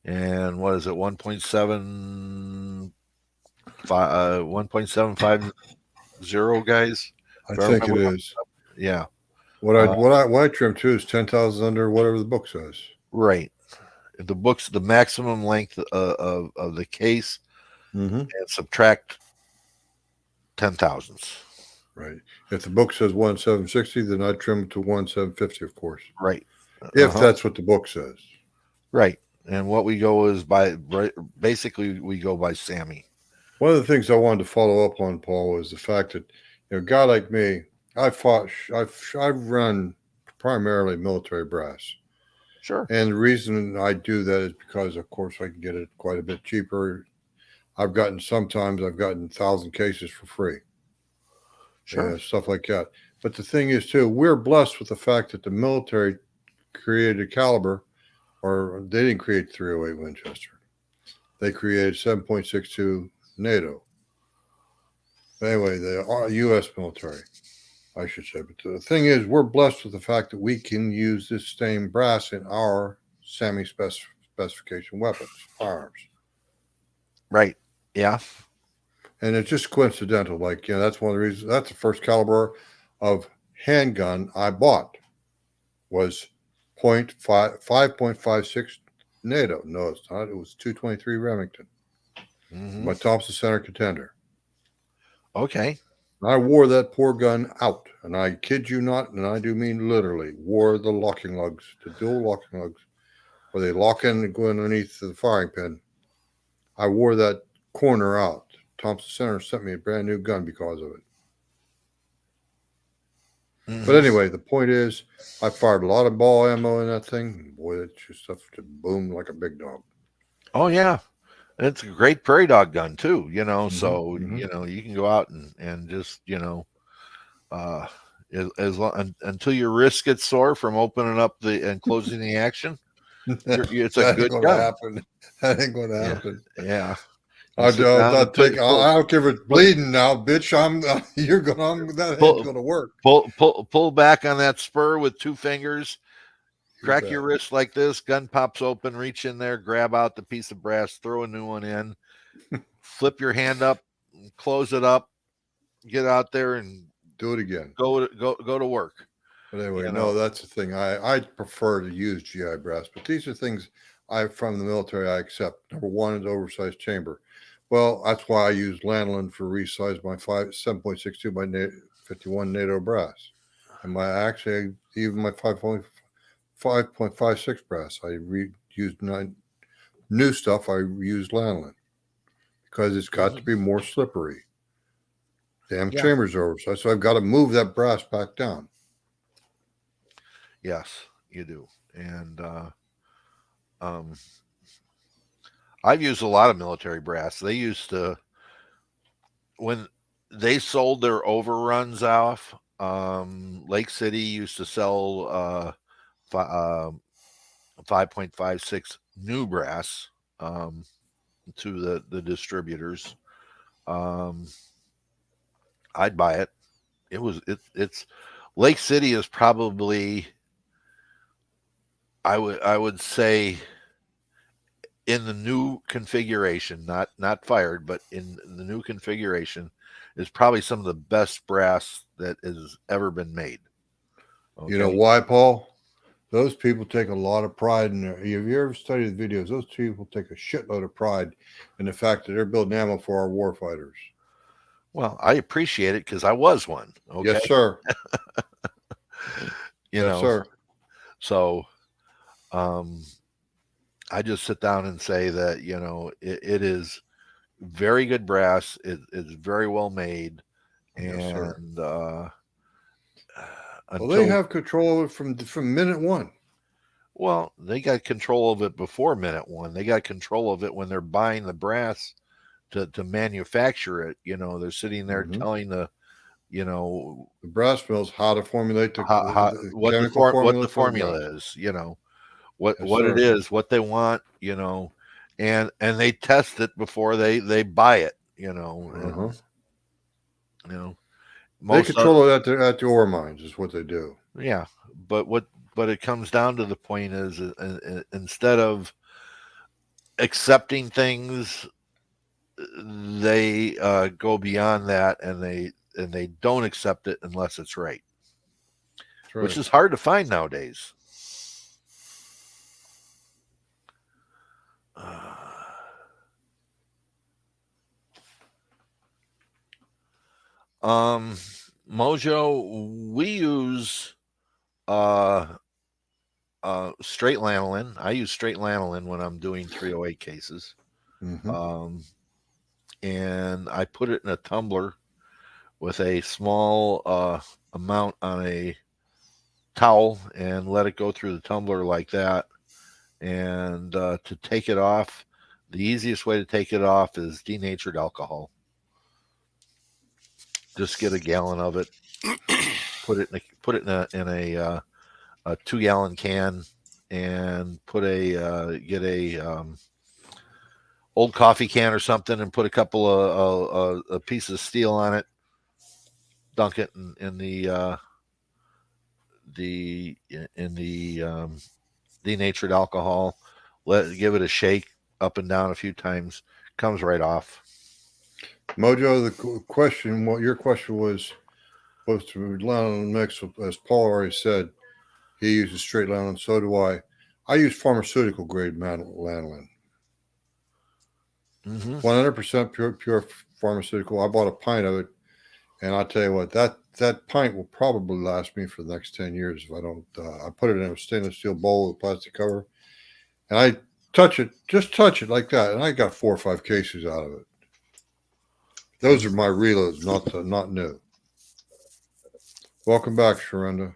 And what is it? 1.750 guys. I If I think it remember, is. yeah, What I trim to is 10,000 under whatever the book says. right. The book's the maximum length of the case, Mm-hmm. and subtract 10,000s. Right. If the book says 1,760, then I trim it to 1,750, of course. Right. If that's what the book says. Right. And what we go is basically we go by Sammy. One of the things I wanted to follow up on, Paul, was the fact that a guy like me, I've run primarily military brass. Sure. And the reason I do that is because, of course, I can get it quite a bit cheaper. Sometimes I've gotten 1,000 cases for free. Sure. Stuff like that. But the thing is, too, we're blessed with the fact that the military created a caliber, or they didn't create 308 Winchester. They created 7.62 NATO. Anyway, the U.S. military, I should say. But the thing is, we're blessed with the fact that we can use this same brass in our SAMI specification weapons, firearms. Right. Yeah. And it's just coincidental. That's one of the reasons. That's the first caliber of handgun I bought was 5.56 NATO. No, it's not. It was 223 Remington. Mm-hmm. My Thompson Center Contender. Okay. I wore that poor gun out, and I kid you not, and I do mean literally, wore the locking lugs, the dual locking lugs, where they lock in and go underneath the firing pin. I wore that corner out. Thompson Center sent me a brand new gun because of it. Mm-hmm. But anyway, the point is, I fired a lot of ball ammo in that thing. Boy, that stuff just boomed like a big dog. Oh yeah, it's a great prairie dog gun too. Mm-hmm. So Mm-hmm. you can go out and just as long until your wrist gets sore from opening up and closing the action. It's a That ain't good going to gun. happen. That ain't going to Yeah. happen. Yeah. I Sit down and don't care if it's bleeding now, bitch. That head's going to work. Pull back on that spur with two fingers. Crack your wrist like this. Gun pops open. Reach in there. Grab out the piece of brass. Throw a new one in. Flip your hand up. Close it up. Get out there and do it again. Go to work. But anyway, no, that's the thing. I prefer to use GI brass, but these are things from the military I accept. Number one is oversized chamber. Well, that's why I use lanolin for resize my 7.62 by 51 NATO brass, and my actually even my 5.56 brass. I used new stuff. I use lanolin because it's got to Mhm. be more slippery. Damn Yeah. chambers are oversized, so I've got to move that brass back down. Yes, you do. And um, I've used a lot of military brass. They used to when they sold their overruns off. Lake City used to sell fi- uh, 5.56 new brass um, to the distributors. Um, I'd buy it. It's Lake City is probably I would say in the new configuration, not fired, but in the new configuration, is probably some of the best brass that has ever been made. You know Okay. why, Paul? Those people take a lot of pride in their. Have you ever studied the videos? Those people take a shitload of pride in the fact that they're building ammo for our warfighters. Well, I appreciate it because I was one. Okay. Yes, sir. You Yes, know, sir. so um, I just sit down and say that it is very good brass. It's very well made, Yes, sir. and Well, they until have control of it from minute one. well, they got control of it before minute one. They got control of it when they're buying the brass to manufacture it. They're sitting there Hmm. telling you know The brass mills how to formulate how the what chemical what the formula for the formula brass. is. What Yes, what it sir. is, what they want. And they test it before they buy it. And Uh-huh. you know They most control it at the ore mines is what they do. yeah. But it comes down to the point is instead of accepting things, they go beyond that, and they don't accept it unless it's right, That's which right. is hard to find nowadays. Um, Mojo, we use uh, straight lanolin. I use straight lanolin when I'm doing 308 cases. Hmm. Um, and I put it in a tumbler with a small amount on a towel and let it go through the tumbler like that. And to take it off, the easiest way to take it off is denatured alcohol. Just get a gallon of it, put it in a 2 gallon can, and get a old coffee can or something, and put a couple of a piece of steel on it. Dunk it in the denatured alcohol. Give it a shake up and down a few times. Comes right off. Mojo, the question, what your question was to lanolin mix, as Paul already said. He uses straight lanolin. So do I. I use pharmaceutical grade lanolin. Hmm. 100% pure pharmaceutical. I bought a pint of it, and I'll tell you what, that pint will probably last me for the next 10 years if I don't. I put it in a stainless steel bowl with a plastic cover, and I just touch it like that, and I got 4 or 5 cases out of it. Those are my reloads, not new. Welcome back, Sharonda.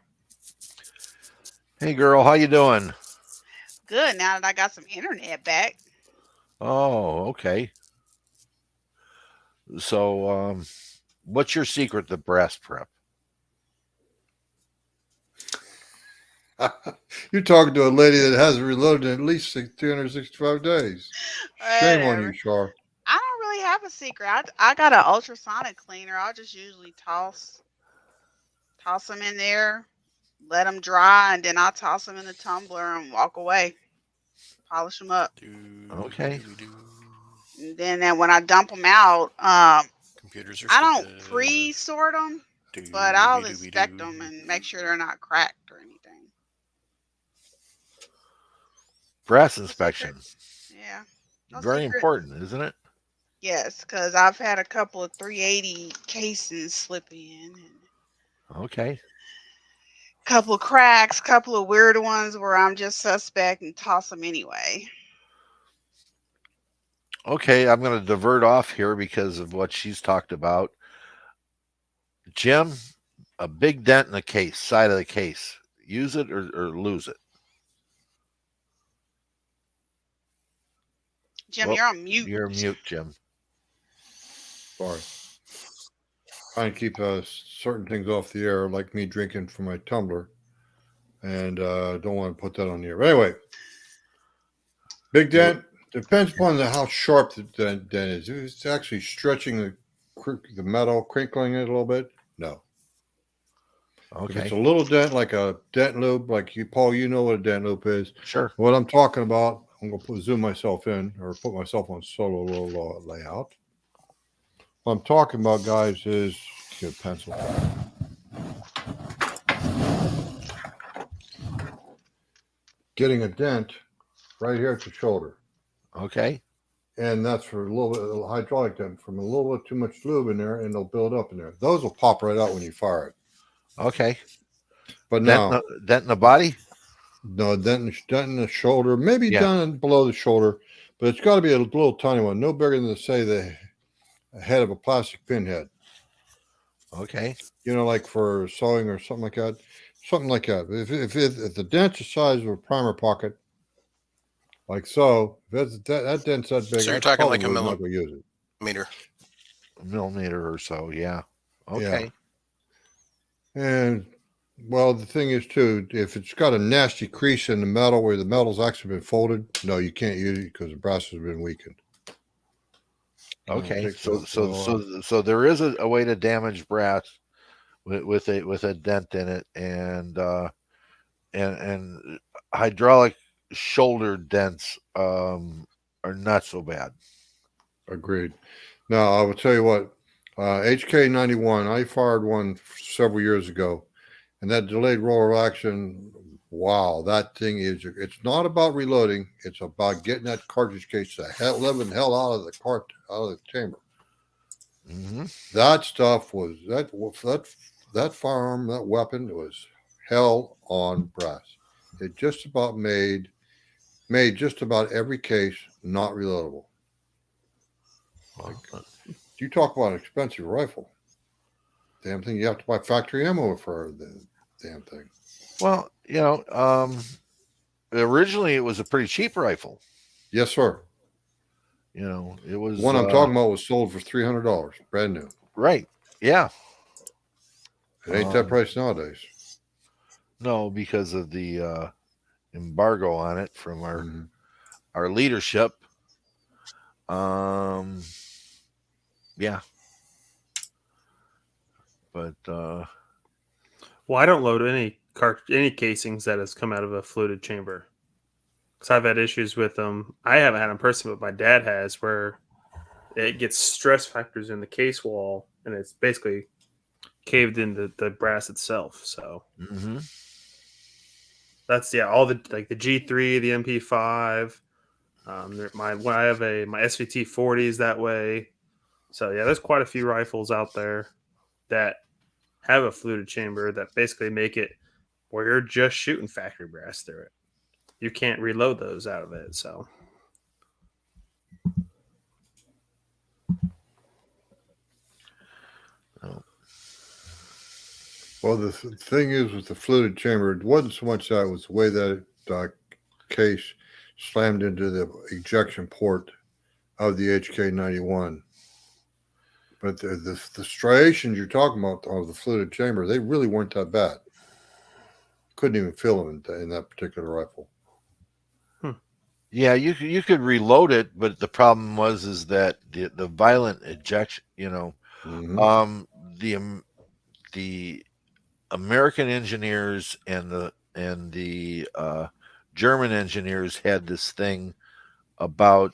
Hey, girl, how you doing? Good now that I got some internet back. Oh, okay. So, what's your secret to breast prep? You're talking to a lady that hasn't reloaded in at least 365 days. Shame on you, Whatever. Char. I don't really have a secret. I got an ultrasonic cleaner. I'll just usually toss them in there, let them dry, and then I'll toss them in the tumbler and walk away. Polish them up. Okay. And then when I dump them out, Computers are I don't stupid. pre-sort them, but I'll Dooby dooby inspect doo. them and make sure they're not cracked or anything. Brass No secret. inspection. Yeah. No Very secret. important, isn't it? Yes, because I've had a couple of 380 cases slip in, and Okay. couple of cracks, couple of weird ones where I'm just suspect and toss them anyway. Okay, I'm going to divert off here because of what she's talked about. Jim, a big dent in the case, side of the case. Use it or lose it. Jim, Well, you're on mute. you're mute, Jim. Sorry. Trying to keep certain things off the air, like me drinking from my tumbler, and don't want to put that on the air. But anyway, big dent depends upon how sharp the dent is. If it's actually stretching the metal, crinkling it a little bit, no. If it's Okay. a little dent, like a dent loop, like you, Paul, you know what a dent loop is. Sure. What I'm talking about, I'm going to zoom myself in or put myself on solo layout. What I'm talking about, guys, is get a pencil. Getting a dent right here at the shoulder. Okay. And that's for a little bit of hydraulic dent from a little bit too much lube in there, and they'll build up in there. Those will pop right out when you fire it. Okay. But Dent, now, dent in the body? no, dent in the shoulder, maybe Yeah. down below the shoulder, but it's got to be a little tiny one, no bigger than, say, the head of a plastic pinhead. Okay. You know, like for sewing or something like that. Something like that. If the dent's the size of a primer pocket, like so, if that dent's that big, So you're I talking like a probably not going to use it. millimeter. A millimeter or so. Yeah. Yeah. Okay. And well, the thing is too, if it's got a nasty crease in the metal where the metal's actually been folded, no, you can't use it because the brass has been weakened. Okay. Take the- So there is a way to damage brass with a dent in it, and hydraulic shoulder dents are not so bad. Agreed. Now I will tell you what, HK91, I fired one several years ago, and that delayed roller action. Wow, that thing it's not about reloading, it's about getting that cartridge case the living hell out of the chamber. Mm-hmm. That stuff was that firearm, that weapon was hell on brass. It just about made just about every case not reloadable. Like, you talk about an expensive rifle. Damn thing, you have to buy factory ammo for the damn thing. Well, originally it was a pretty cheap rifle. Yes, sir. It was The one I'm talking about was sold for $300, brand new. right. Yeah. It ain't that price nowadays. No, because of the embargo on it from our leadership. Yeah. But Well, I don't load any casings that has come out of a fluted chamber because I've had issues with them. I haven't had them personally, but my dad has, where it gets stress factors in the case wall, and it's basically caved into the brass itself. So that's all the like the G3, the MP5. I have my SVT 40 is that way. So yeah, there's quite a few rifles out there that have a fluted chamber that basically make it where you're just shooting factory brass through it. You can't reload those out of it. So Well, the thing is with the fluted chamber, it wasn't so much that, it was the way that case slammed into the ejection port of the HK91. But the striations you're talking about of the fluted chamber, they really weren't that bad. Couldn't even feel them in that particular rifle. yeah, you could reload it, but the problem is that the violent ejection, the American engineers and the German engineers had this thing about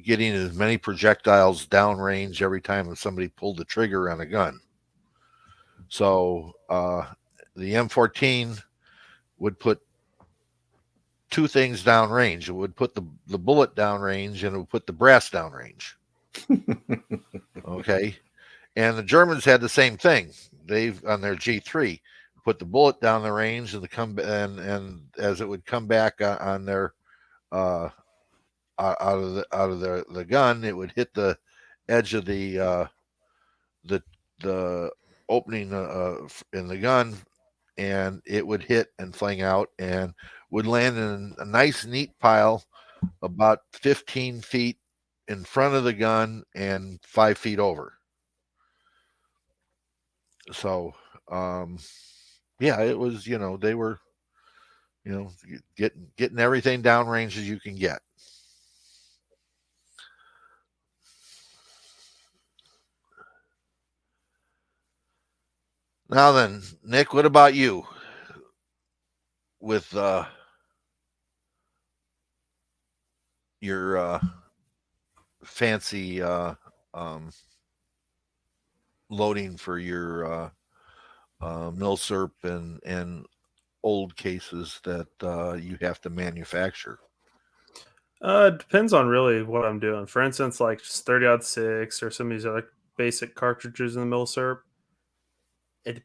getting as many projectiles downrange every time somebody pulled the trigger on a gun. So the M14 would put two things downrange. It would put the bullet downrange and it would put the brass downrange. Okay. And the Germans had the same thing. They've on their G3 put the bullet down the range and and as it would come back on their out of the gun, it would hit the edge of the opening in the gun, and it would hit and fling out and would land in a nice neat pile about 15 feet in front of the gun and 5 feet over. So yeah, it was, they were, getting everything downrange as you can get. Now then, Nick, what about you with your fancy loading for your milsurp and old cases that you have to manufacture? It depends on really what I'm doing. For instance, like just 30-06 or some of these other basic cartridges in the milsurp.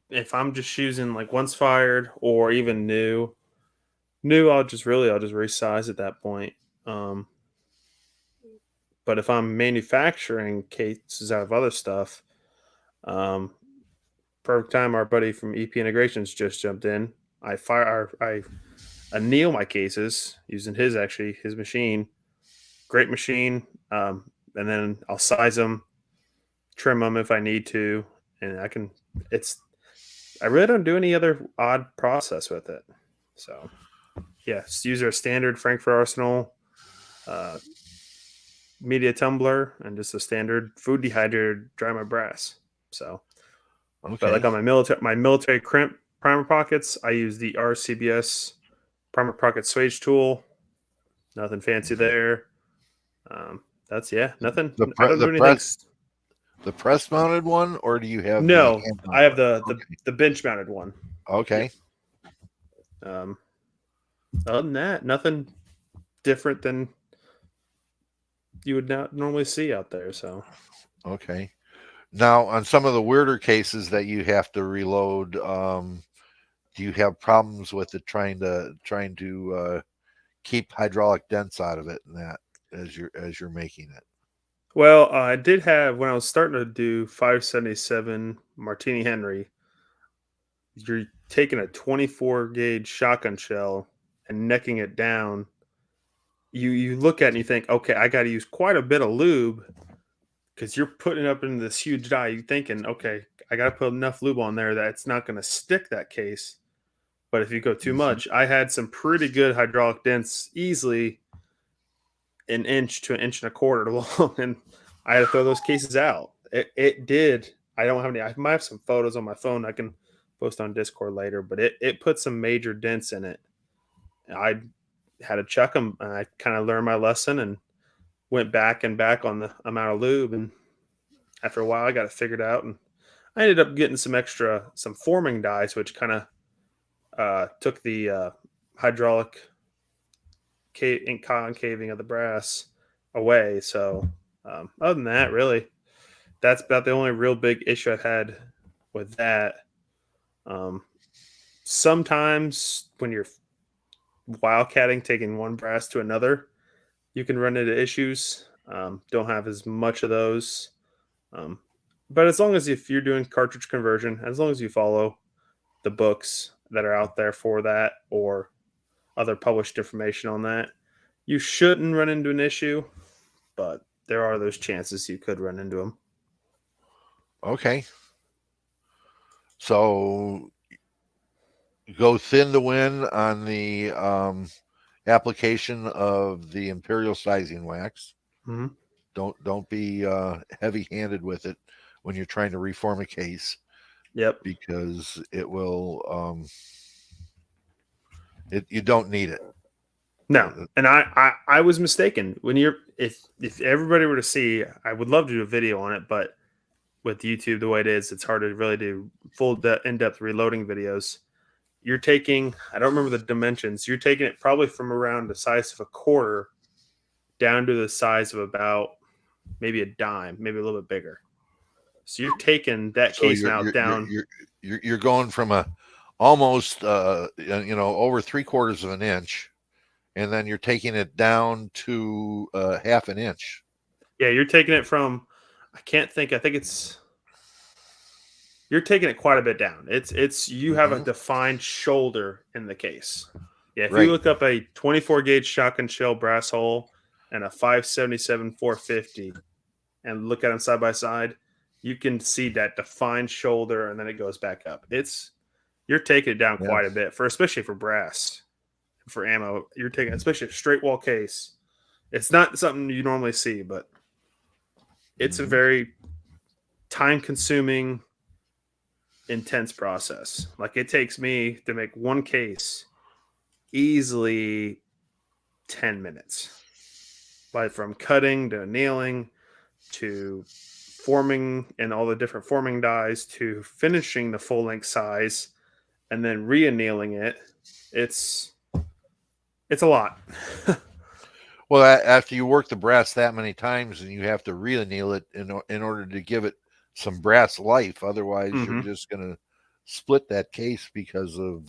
If I'm just using like once fired or even new, I'll just resize at that point. Um, but if I'm manufacturing cases out of other stuff, um, perfect time. Our buddy from EP Integrations just jumped in. I anneal my cases using his machine. Great machine. And then I'll size them, trim them if I need to, and I can. I really don't do any other odd process with it. So yeah, just use our standard Frankfurt Arsenal media tumbler and just a standard food dehydrator dry my brass. So, Okay. but like on my military crimp primer pockets, I use the RCBS primer pocket swage tool. Nothing fancy there. That's nothing. I don't do anything. The press mounted one, or do you have No, I have okay. the bench mounted one. Okay. Other than that, nothing different than you would not normally see out there. So Okay. Now, on some of the weirder cases that you have to reload, do you have problems with it trying to keep hydraulic dents out of it and that as you're making it? well, I did have when I was starting to do 577 Martini Henry. You're taking a 24 gauge shotgun shell and necking it down. You look at it and you think, okay, I got to use quite a bit of lube because you're putting it up into this huge die. You're thinking, okay, I got to put enough lube on there that it's not going to stick that case. But if you go too much, I had some pretty good hydraulic dents, easily an inch to an inch and a quarter long, and I had to throw those cases out. It did. I don't have any. I might have some photos on my phone I can post on Discord later, but it put some major dents in it. I had to chuck them, and I kind of learned my lesson and went back and back on the amount of lube. And after a while, I got it figured out, and I ended up getting some forming dies, which kind of took the hydraulic concaving of the brass away. So other than that, really, that's about the only real big issue I've had with that. Sometimes when you're wildcatting, taking one brass to another, you can run into issues. Don't have as much of those. But as long as if you're doing cartridge conversion, as long as you follow the books that are out there for that or other published information on that, you shouldn't run into an issue, but there are those chances you could run into them. Okay. So go thin to win on the application of the Imperial sizing wax. Mm-hmm. Don't be heavy-handed with it when you're trying to reform a case. Yep. Because it will you don't need it. No, and I was mistaken. When if everybody were to see, I would love to do a video on it, but with YouTube the way it is, it's hard to really do full in-depth reloading videos. you're taking, I don't remember the dimensions. You're taking it probably from around the size of a quarter down to the size of about maybe a dime, maybe a little bit bigger. So you're taking that So case mount down. you're going from a almost over 3/4 of an inch, and then you're taking it down to half an inch. Yeah, you're taking it from, I can't think, I think it's, you're taking it quite a bit down. It's you have a Mhm. defined shoulder in the case. Yeah, if you Right. look up a 24 gauge shotgun shell brass hole and a 577 450 and look at them side by side, you can see that defined shoulder and then it goes back up. It's you're taking it down Yeah. quite a bit for, especially for brass, for ammo. You're taking, especially a straight wall case. It's not something you normally see, but it's a Mhm. very time consuming, intense process. Like it takes me to make one case easily 10 minutes. Like from cutting to nailing to forming and all the different forming dies to finishing the full length size and then re-annealing it. It's a lot. Well, after you work the brass that many times, and you have to re-anneal it in order to give it some brass life. Otherwise, you're Hmm. just going to split that case because of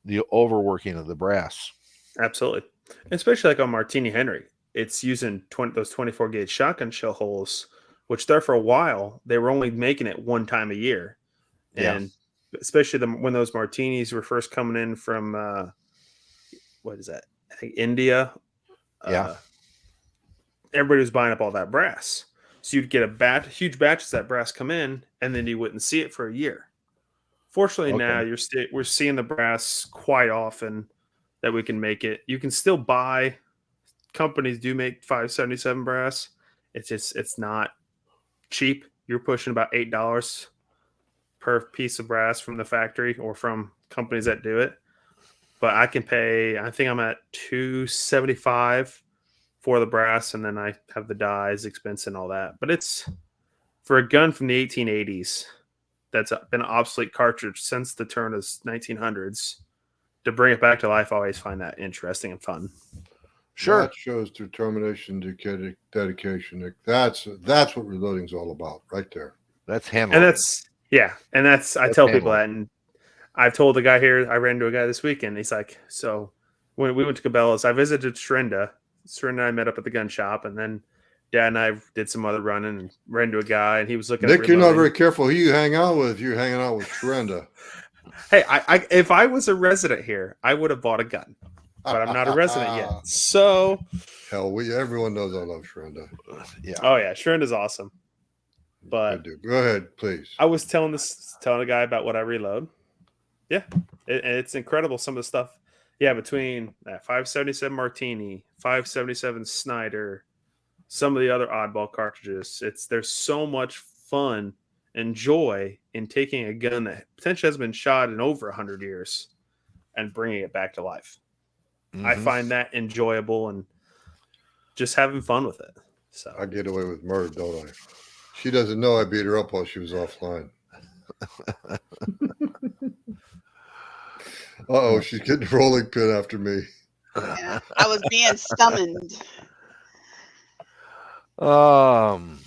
the overworking of the brass. Absolutely. Especially like on Martini Henry. It's using those 24 gauge shotgun shell holes, which there for a while, they were only making it one time a year. Yeah. And especially when those martinis were first coming in from, what is that? I think India. Yeah. Uh, Everybody was buying up all that brass. So you'd get huge batches of that brass come in, and then you wouldn't see it for a year. Fortunately, now Okay. we're seeing the brass quite often that we can make it. You can still buy. Companies do make 577 brass. It's not cheap. You're pushing about $8 per piece of brass from the factory or from companies that do it. But I can pay. I think I'm at 275 for the brass, and then I have the dies, expense, and all that. But it's for a gun from the 1880s that's been an obsolete cartridge since the turn of 1900s. To bring it back to life, I always find that interesting and fun. Sure. That shows determination, dedication, Nick. That's what reloading's all about, right there. That's hand And loading. I That's tell hand people that, loading. and I've told the guy here. I ran into a guy this weekend. He's like, so when we went to Cabela's, I visited Srinda. Srinda and I met up at the gun shop, and then Dad and I did some other running and ran into a guy, and he was looking at Nick, you're not reloading. very careful who you hang out with if you're hanging out with Shrenda. Hey, I if I was a resident here, I would have bought a gun, but I'm not a resident yet. So, Hell, everyone knows I love Shrenda. Yeah. oh yeah, Srinda's awesome. But Good dude. Go ahead, please. I was telling a guy about what I reload. Yeah, it's incredible some of the stuff. Yeah, between that 577 Martini, 577 Snyder, some of the other oddball cartridges. There's so much fun and joy in taking a gun that potentially has been shot in over 100 years and bringing it back to life. I Mhm. find that enjoyable and just having fun with it. So I get away with murder, don't I? She doesn't know I beat her up while she was offline. Uh-oh, she's getting a rolling pin after me. Yeah, I was being summoned. Um.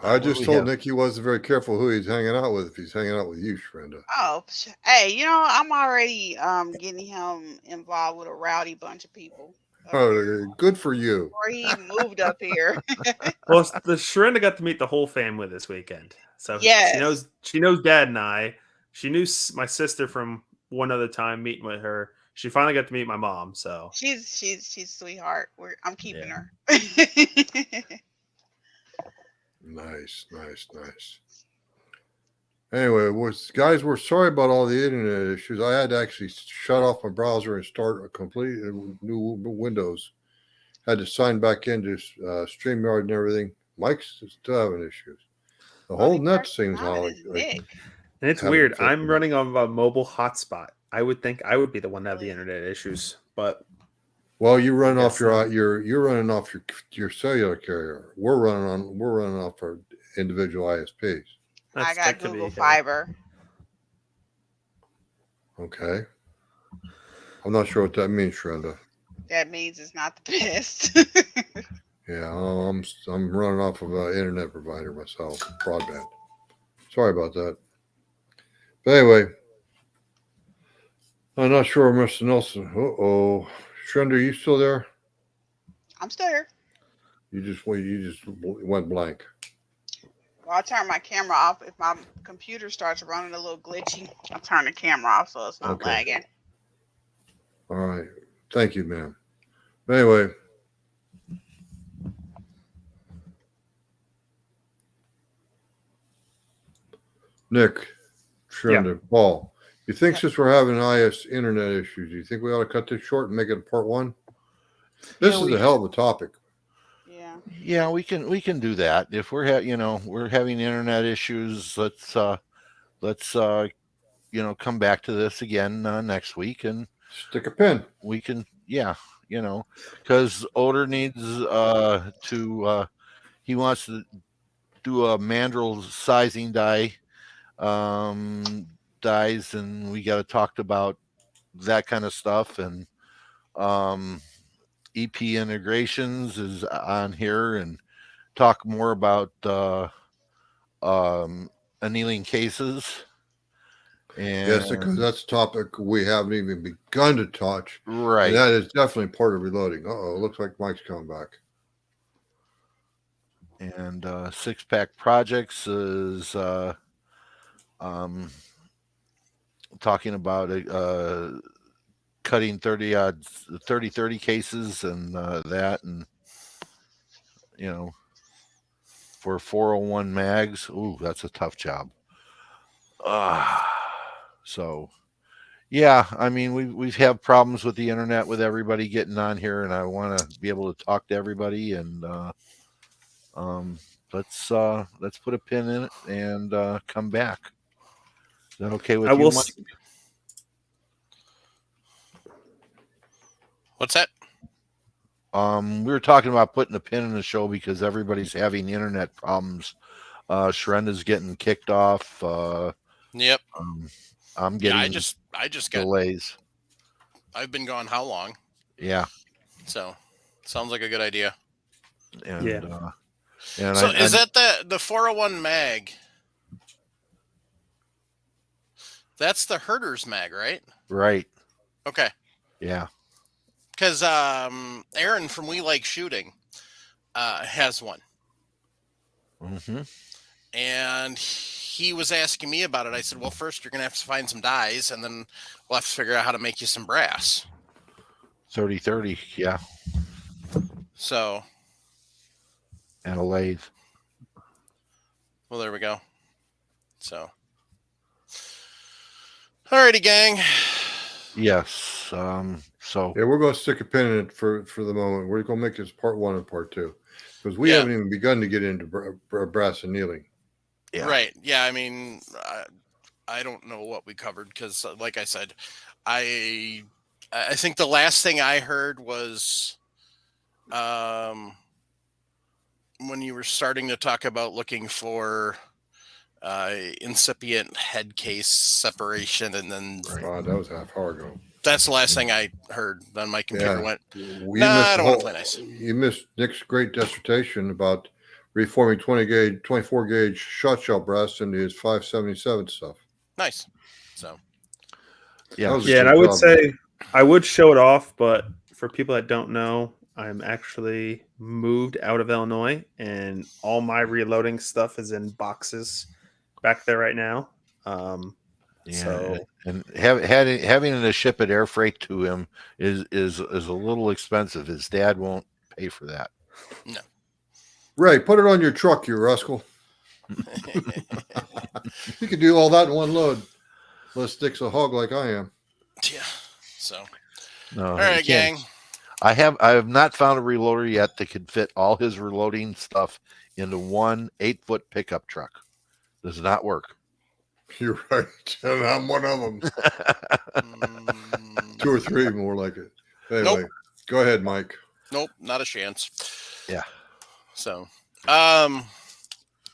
I what do just we told have? Nick he wasn't very careful who he's hanging out with if he's hanging out with you, Shrenda. Oh, hey, I'm already getting him involved with a rowdy bunch of people up here Oh, good for you. before he moved up here. well, the Sharenda got to meet the whole family this weekend, so Yes, she knows Dad and I. She knew my sister from one other time meeting with her. She finally got to meet my mom. So she's a sweetheart. I'm keeping Yeah. her. Nice. Anyway, guys, we're sorry about all the internet issues. I had to actually shut off my browser and start a complete new Windows. Had to sign back into StreamYard and everything. Mike's still having issues. The whole Only net person seems on how it is Nick. and it's having weird. I'm difficulty. running on a mobile hotspot. I would think I would be the one to have the internet issues, but Well, you run I off guess your not. you're running off your cellular carrier. We're running off our individual ISPs. I that got could be Google okay. Fiber. Okay. I'm not sure what that means, Shrenda. That means it's not the best. Yeah, I'm running off of an internet provider myself, broadband. Sorry about that. But anyway, I'm not sure, Mr. Nelson. Uh-oh. Shrenda, you still there? I'm still here. You just went blank. Well, I'll turn my camera off if my computer starts running a little glitchy. I'll turn the camera off so it's not Okay. lagging. All right. Thank you, ma'am. But anyway, Nick, Shrenda, Paul, you think Yeah. since we're having IS internet issues, you think we ought to cut this short and make it a part one? This is a hell of a topic. Yeah. Yeah, we can do that. If we're having internet issues, let's come back to this again next week, and Stick a pin. we can because Oder needs to he wants to do a mandrel sizing dies, and we got to talk about that kind of stuff, and EP integrations is on here, and talk more about annealing cases. And Yes, because that's a topic we haven't even begun to touch. right. And that is definitely part of reloading. Uh-oh, looks like Mike's coming back. And six pack projects is talking about cutting 30 cases, and that, and for 401 mags. Ooh, that's a tough job. So yeah, I mean, we've had problems with the internet with everybody getting on here, and I want to be able to talk to everybody, and let's put a pin in it and come back. Is that okay with you, Mike? What's that? We were talking about putting a pin in the show because everybody's having internet problems. Shrenda's getting kicked off. Yep. I'm getting I just got delays. I've been gone how long? Yeah. So sounds like a good idea. And, Yeah. And so is that the 401 mag? That's the herder's mag, right? Right. Okay. Yeah. Because Aaron from We Like Shooting has one. Mm-hmm. And he was asking me about it. I said, well, first you're going to have to find some dies, and then we'll have to figure out how to make you some brass. 30-30, yeah. So. And a lathe. Well, there we go. So. Alrighty, gang. Yes. So. Yeah, we're going to stick a pin in it for the moment. We're going to make this part one and part two. Because we haven't even begun to get into brass annealing. Yeah. Right. Yeah, I mean, I don't know what we covered because, like I said, I think the last thing I heard was when you were starting to talk about looking for incipient head case separation, and then God, that was half hour ago. That's the last thing I heard. Then my computer went, I don't want to play nice. You missed Nick's great dissertation about reforming 24 gauge shot shell brass into his 577 stuff. Nice. So, yeah, and I would say I would show it off, but for people that don't know, I'm actually moved out of Illinois, and all my reloading stuff is in boxes back there right now. And having to ship it air freight to him is a little expensive. His dad won't pay for that. No. Ray, put it on your truck, you rascal. You could do all that in one load. Unless Dick's a hog like I am. Yeah. So. No, all right, gang. I have not found a reloader yet that could fit all his reloading stuff into one 8-foot pickup truck. Does not work. You're right. And I'm one of them. 2 or 3 more like it. Anyway, Go ahead, Mike. Nope, not a chance. Yeah. So,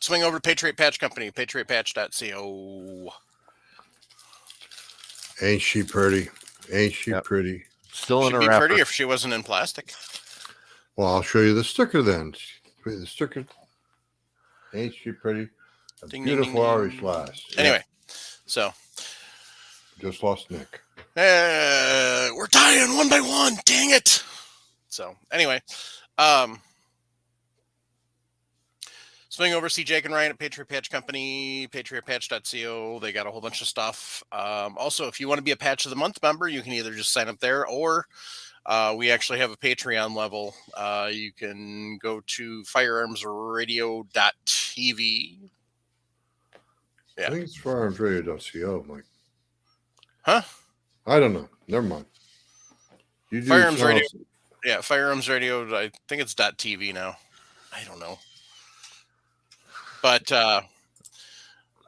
swing over to Patriot Patch Company, patriotpatch.co. Ain't she pretty? Ain't she Yep. pretty? Still in She'd a be wrapper. pretty if she wasn't in plastic. Well, I'll show you the sticker then. The sticker. Ain't she pretty? A Ding, ding, beautiful ding, ding. Irish lass. Yeah, Anyway, so just lost Nick. we're dying one by one. Dang it. So anyway, swing over, see Jake and Ryan at Patriot Patch Company, patriotpatch.co. They got a whole bunch of stuff. Also, if you want to be a Patch of the Month member, you can either just sign up there, or we actually have a Patreon level. You can go to firearmsradio.tv. Yeah. I think it's firearmsradio.co, Mike. Huh? I don't know. Never mind. You do Firearms Radio. sounds- Yeah, Firearms Radio. I think it's .tv now. I don't know. But I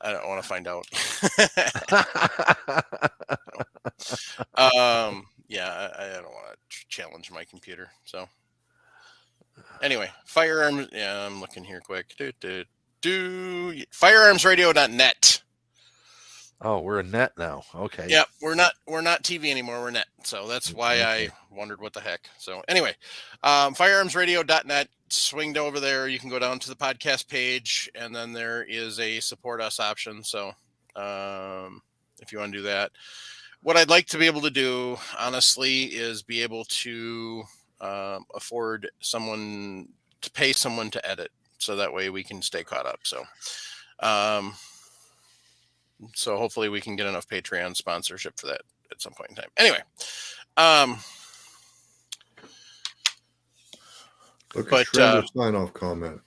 don't want to find out. Yeah, I don't want to challenge my computer. So anyway, firearms. Yeah, I'm looking here quick. Firearmsradio.net. Oh, we're a net now. Okay. Yep, we're not TV anymore. We're net. So that's why I wondered what the heck. So anyway, firearmsradio.net. Swing over there. You can go down to the podcast page, and then there is a support us option. So if you want to do that, what I'd like to be able to do, honestly, is be able to afford someone to pay someone to edit, so that way we can stay caught up. So hopefully we can get enough Patreon sponsorship for that at some point in time. Anyway, Look at Shredder's sign-off comment.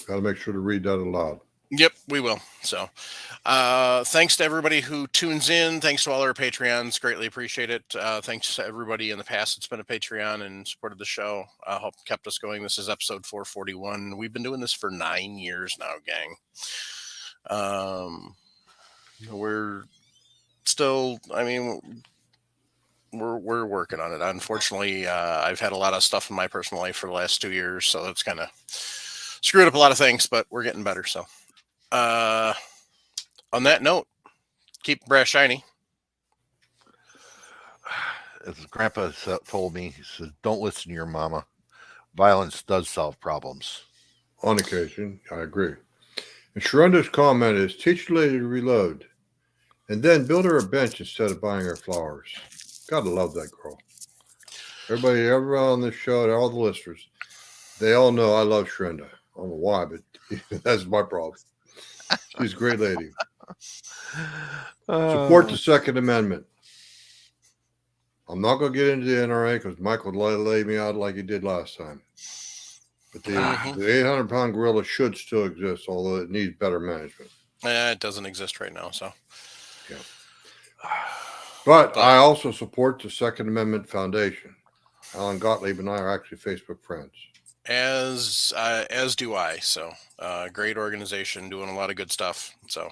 Got to make sure to read that aloud. Yep, we will. So thanks to everybody who tunes in. Thanks to all our Patreons. Greatly appreciate it. Thanks to everybody in the past that's been a Patreon and supported the show. Help kept us going. This is episode 441. We've been doing this for 9 years now, gang. We're still, I mean, we're working on it. Unfortunately, I've had a lot of stuff in my personal life for the last 2 years, so it's kind of screwed up a lot of things, but we're getting better. So on that note, keep the brass shiny. As Grandpa told me, he said, "Don't listen to your mama. Violence does solve problems." On occasion, I agree. And Sharonda's comment is, teach the lady to reload, and then build her a bench instead of buying her flowers. Gotta love that girl. Everybody on this show, all the listeners, they all know I love Sharonda. I don't know why, but that's my problem. She's a great lady. Support the Second Amendment. I'm not going to get into the NRA because Michael laid me out like he did last time. But the 800-pound gorilla should still exist, although it needs better management. It doesn't exist right now, so. Yeah. But I also support the Second Amendment Foundation. Alan Gottlieb and I are actually Facebook friends. As do I. So great organization, doing a lot of good stuff. So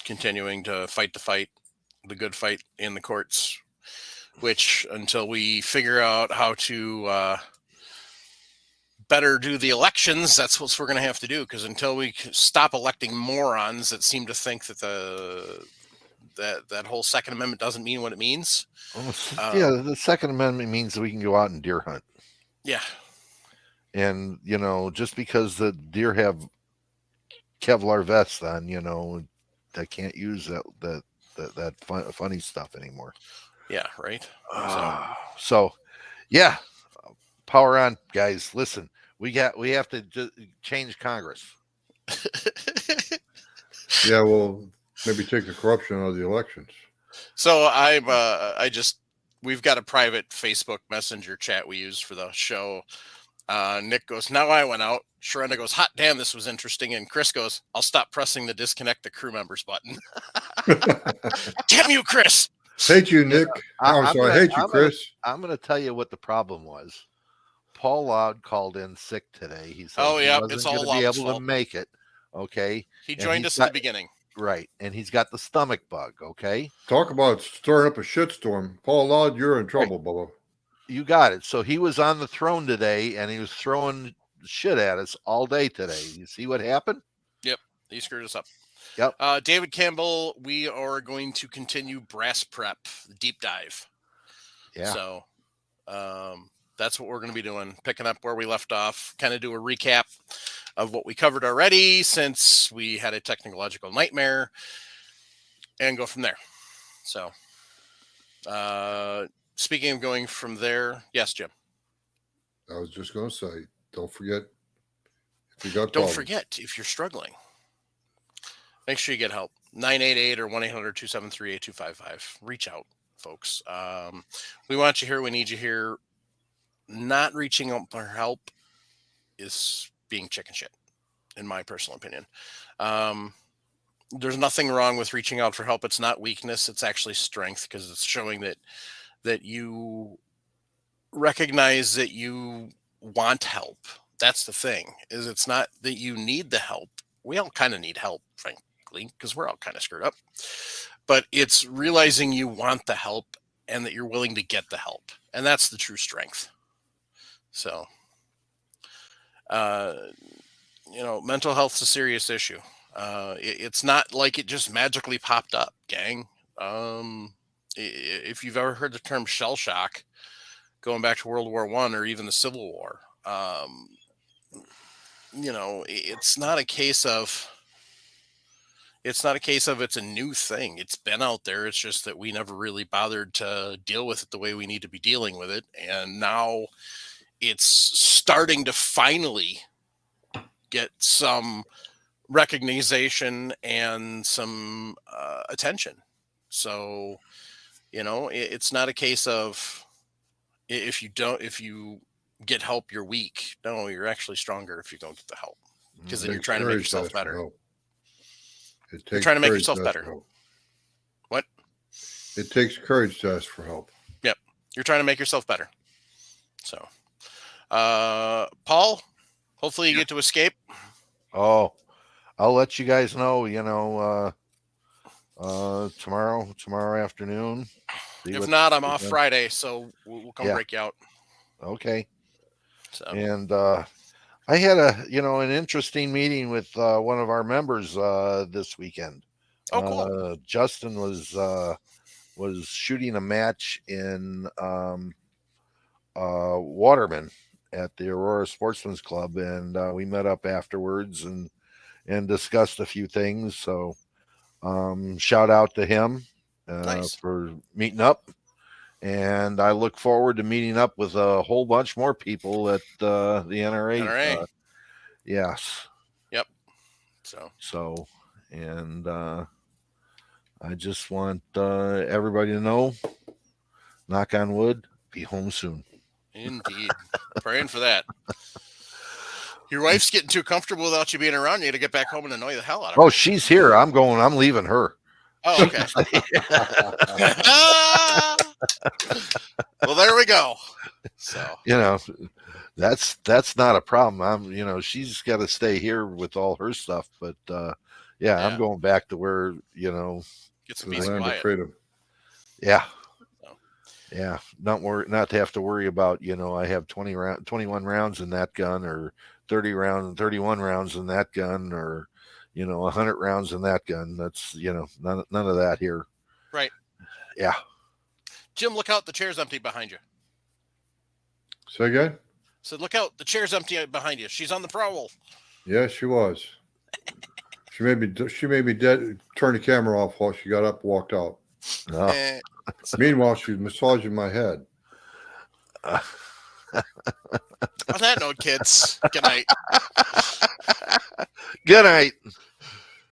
continuing to fight the good fight in the courts, which until we figure out how to better do the elections, that's what we're going to have to do. Because until we stop electing morons that seem to think that that whole Second Amendment doesn't mean what it means. Yeah, the Second Amendment means that we can go out and deer hunt. Yeah. And, just because the deer have Kevlar vests on, they can't use that funny stuff anymore. Yeah, right. So, yeah, power on, guys. Listen, we have to change Congress. Yeah, well, maybe take the corruption out of the elections. So we've got a private Facebook Messenger chat we use for the show. Nick goes, "Now I went out." Sharenda goes, "Hot damn, this was interesting." And Chris goes, "I'll stop pressing the disconnect the crew members button." Damn you, Chris. Hate you, Nick. I hate you, Chris. I'm going to tell you what the problem was. Paul Loud called in sick today. He said it's all going to be able fault. to make it. Okay. He joined us at the beginning. Right. And he's got the stomach bug. Okay. Talk about stirring up a shitstorm. Paul Loud, you're in trouble, Bubba. You got it. So he was on the throne today, and he was throwing shit at us all day today. You see what happened? Yep. He screwed us up. Yep. David Campbell, we are going to continue brass prep deep dive. Yeah. So that's what we're going to be doing, picking up where we left off, kind of do a recap of what we covered already since we had a technological nightmare, and go from there. So speaking of going from there, yes, Jim. I was just going to say, don't forget if you got Don't problems. forget, if you're struggling, make sure you get help. 988 or 1-800-273-8255. Reach out, folks. We want you here. We need you here. Not reaching out for help is being chicken shit, in my personal opinion. There's nothing wrong with reaching out for help. It's not weakness. It's actually strength, because it's showing that you recognize that you want help. That's the thing, is it's not that you need the help. We all kind of need help, frankly, because we're all kind of screwed up. But it's realizing you want the help and that you're willing to get the help. And that's the true strength. So, mental health's a serious issue. It's not like it just magically popped up, gang. If you've ever heard the term shell shock, going back to World War I or even the Civil War, it's not a case of it's a new thing. It's been out there. It's just that we never really bothered to deal with it the way we need to be dealing with it. And now it's starting to finally get some recognition and some attention. So, it's not a case of if you get help, you're weak. No, you're actually stronger if you don't get the help, because then you're trying to make yourself better. You're trying to make yourself better. What? It takes courage to ask for help. Yep. You're trying to make yourself better. So, Paul, hopefully you get to escape. Oh, I'll let you guys know, tomorrow afternoon. If not, I'm off Friday, so we'll come break you out. Okay. So. And I had an interesting meeting with one of our members this weekend. Oh, cool. Justin was shooting a match in Waterman at the Aurora Sportsman's Club, and we met up afterwards and discussed a few things. So shout out to him nice. for meeting up. And I look forward to meeting up with a whole bunch more people at the NRA. Yes. Yep. So, and I just want everybody to know, knock on wood, be home soon. Indeed. Praying for that. Your wife's getting too comfortable without you being around. You got to get back home and annoy the hell out of her. Oh, she's here. I'm leaving her. Oh, okay. Well, there we go. So, that's not a problem. She's got to stay here with all her stuff, but yeah, I'm going back to where, get some peace and quiet. Freedom. Yeah. Yeah, not to have to worry about, I have 21 rounds in that gun, or 31 rounds in that gun, or 100 rounds in that gun. That's none of that here. Right. Yeah. Jim, look out! The chair's empty behind you. Say again? So look out! The chair's empty behind you. She's on the prowl. Yeah, she was. She made me dead. Turned the camera off while she got up, and walked out. No. Meanwhile, she's massaging my head. On that note, kids, good night. Good night.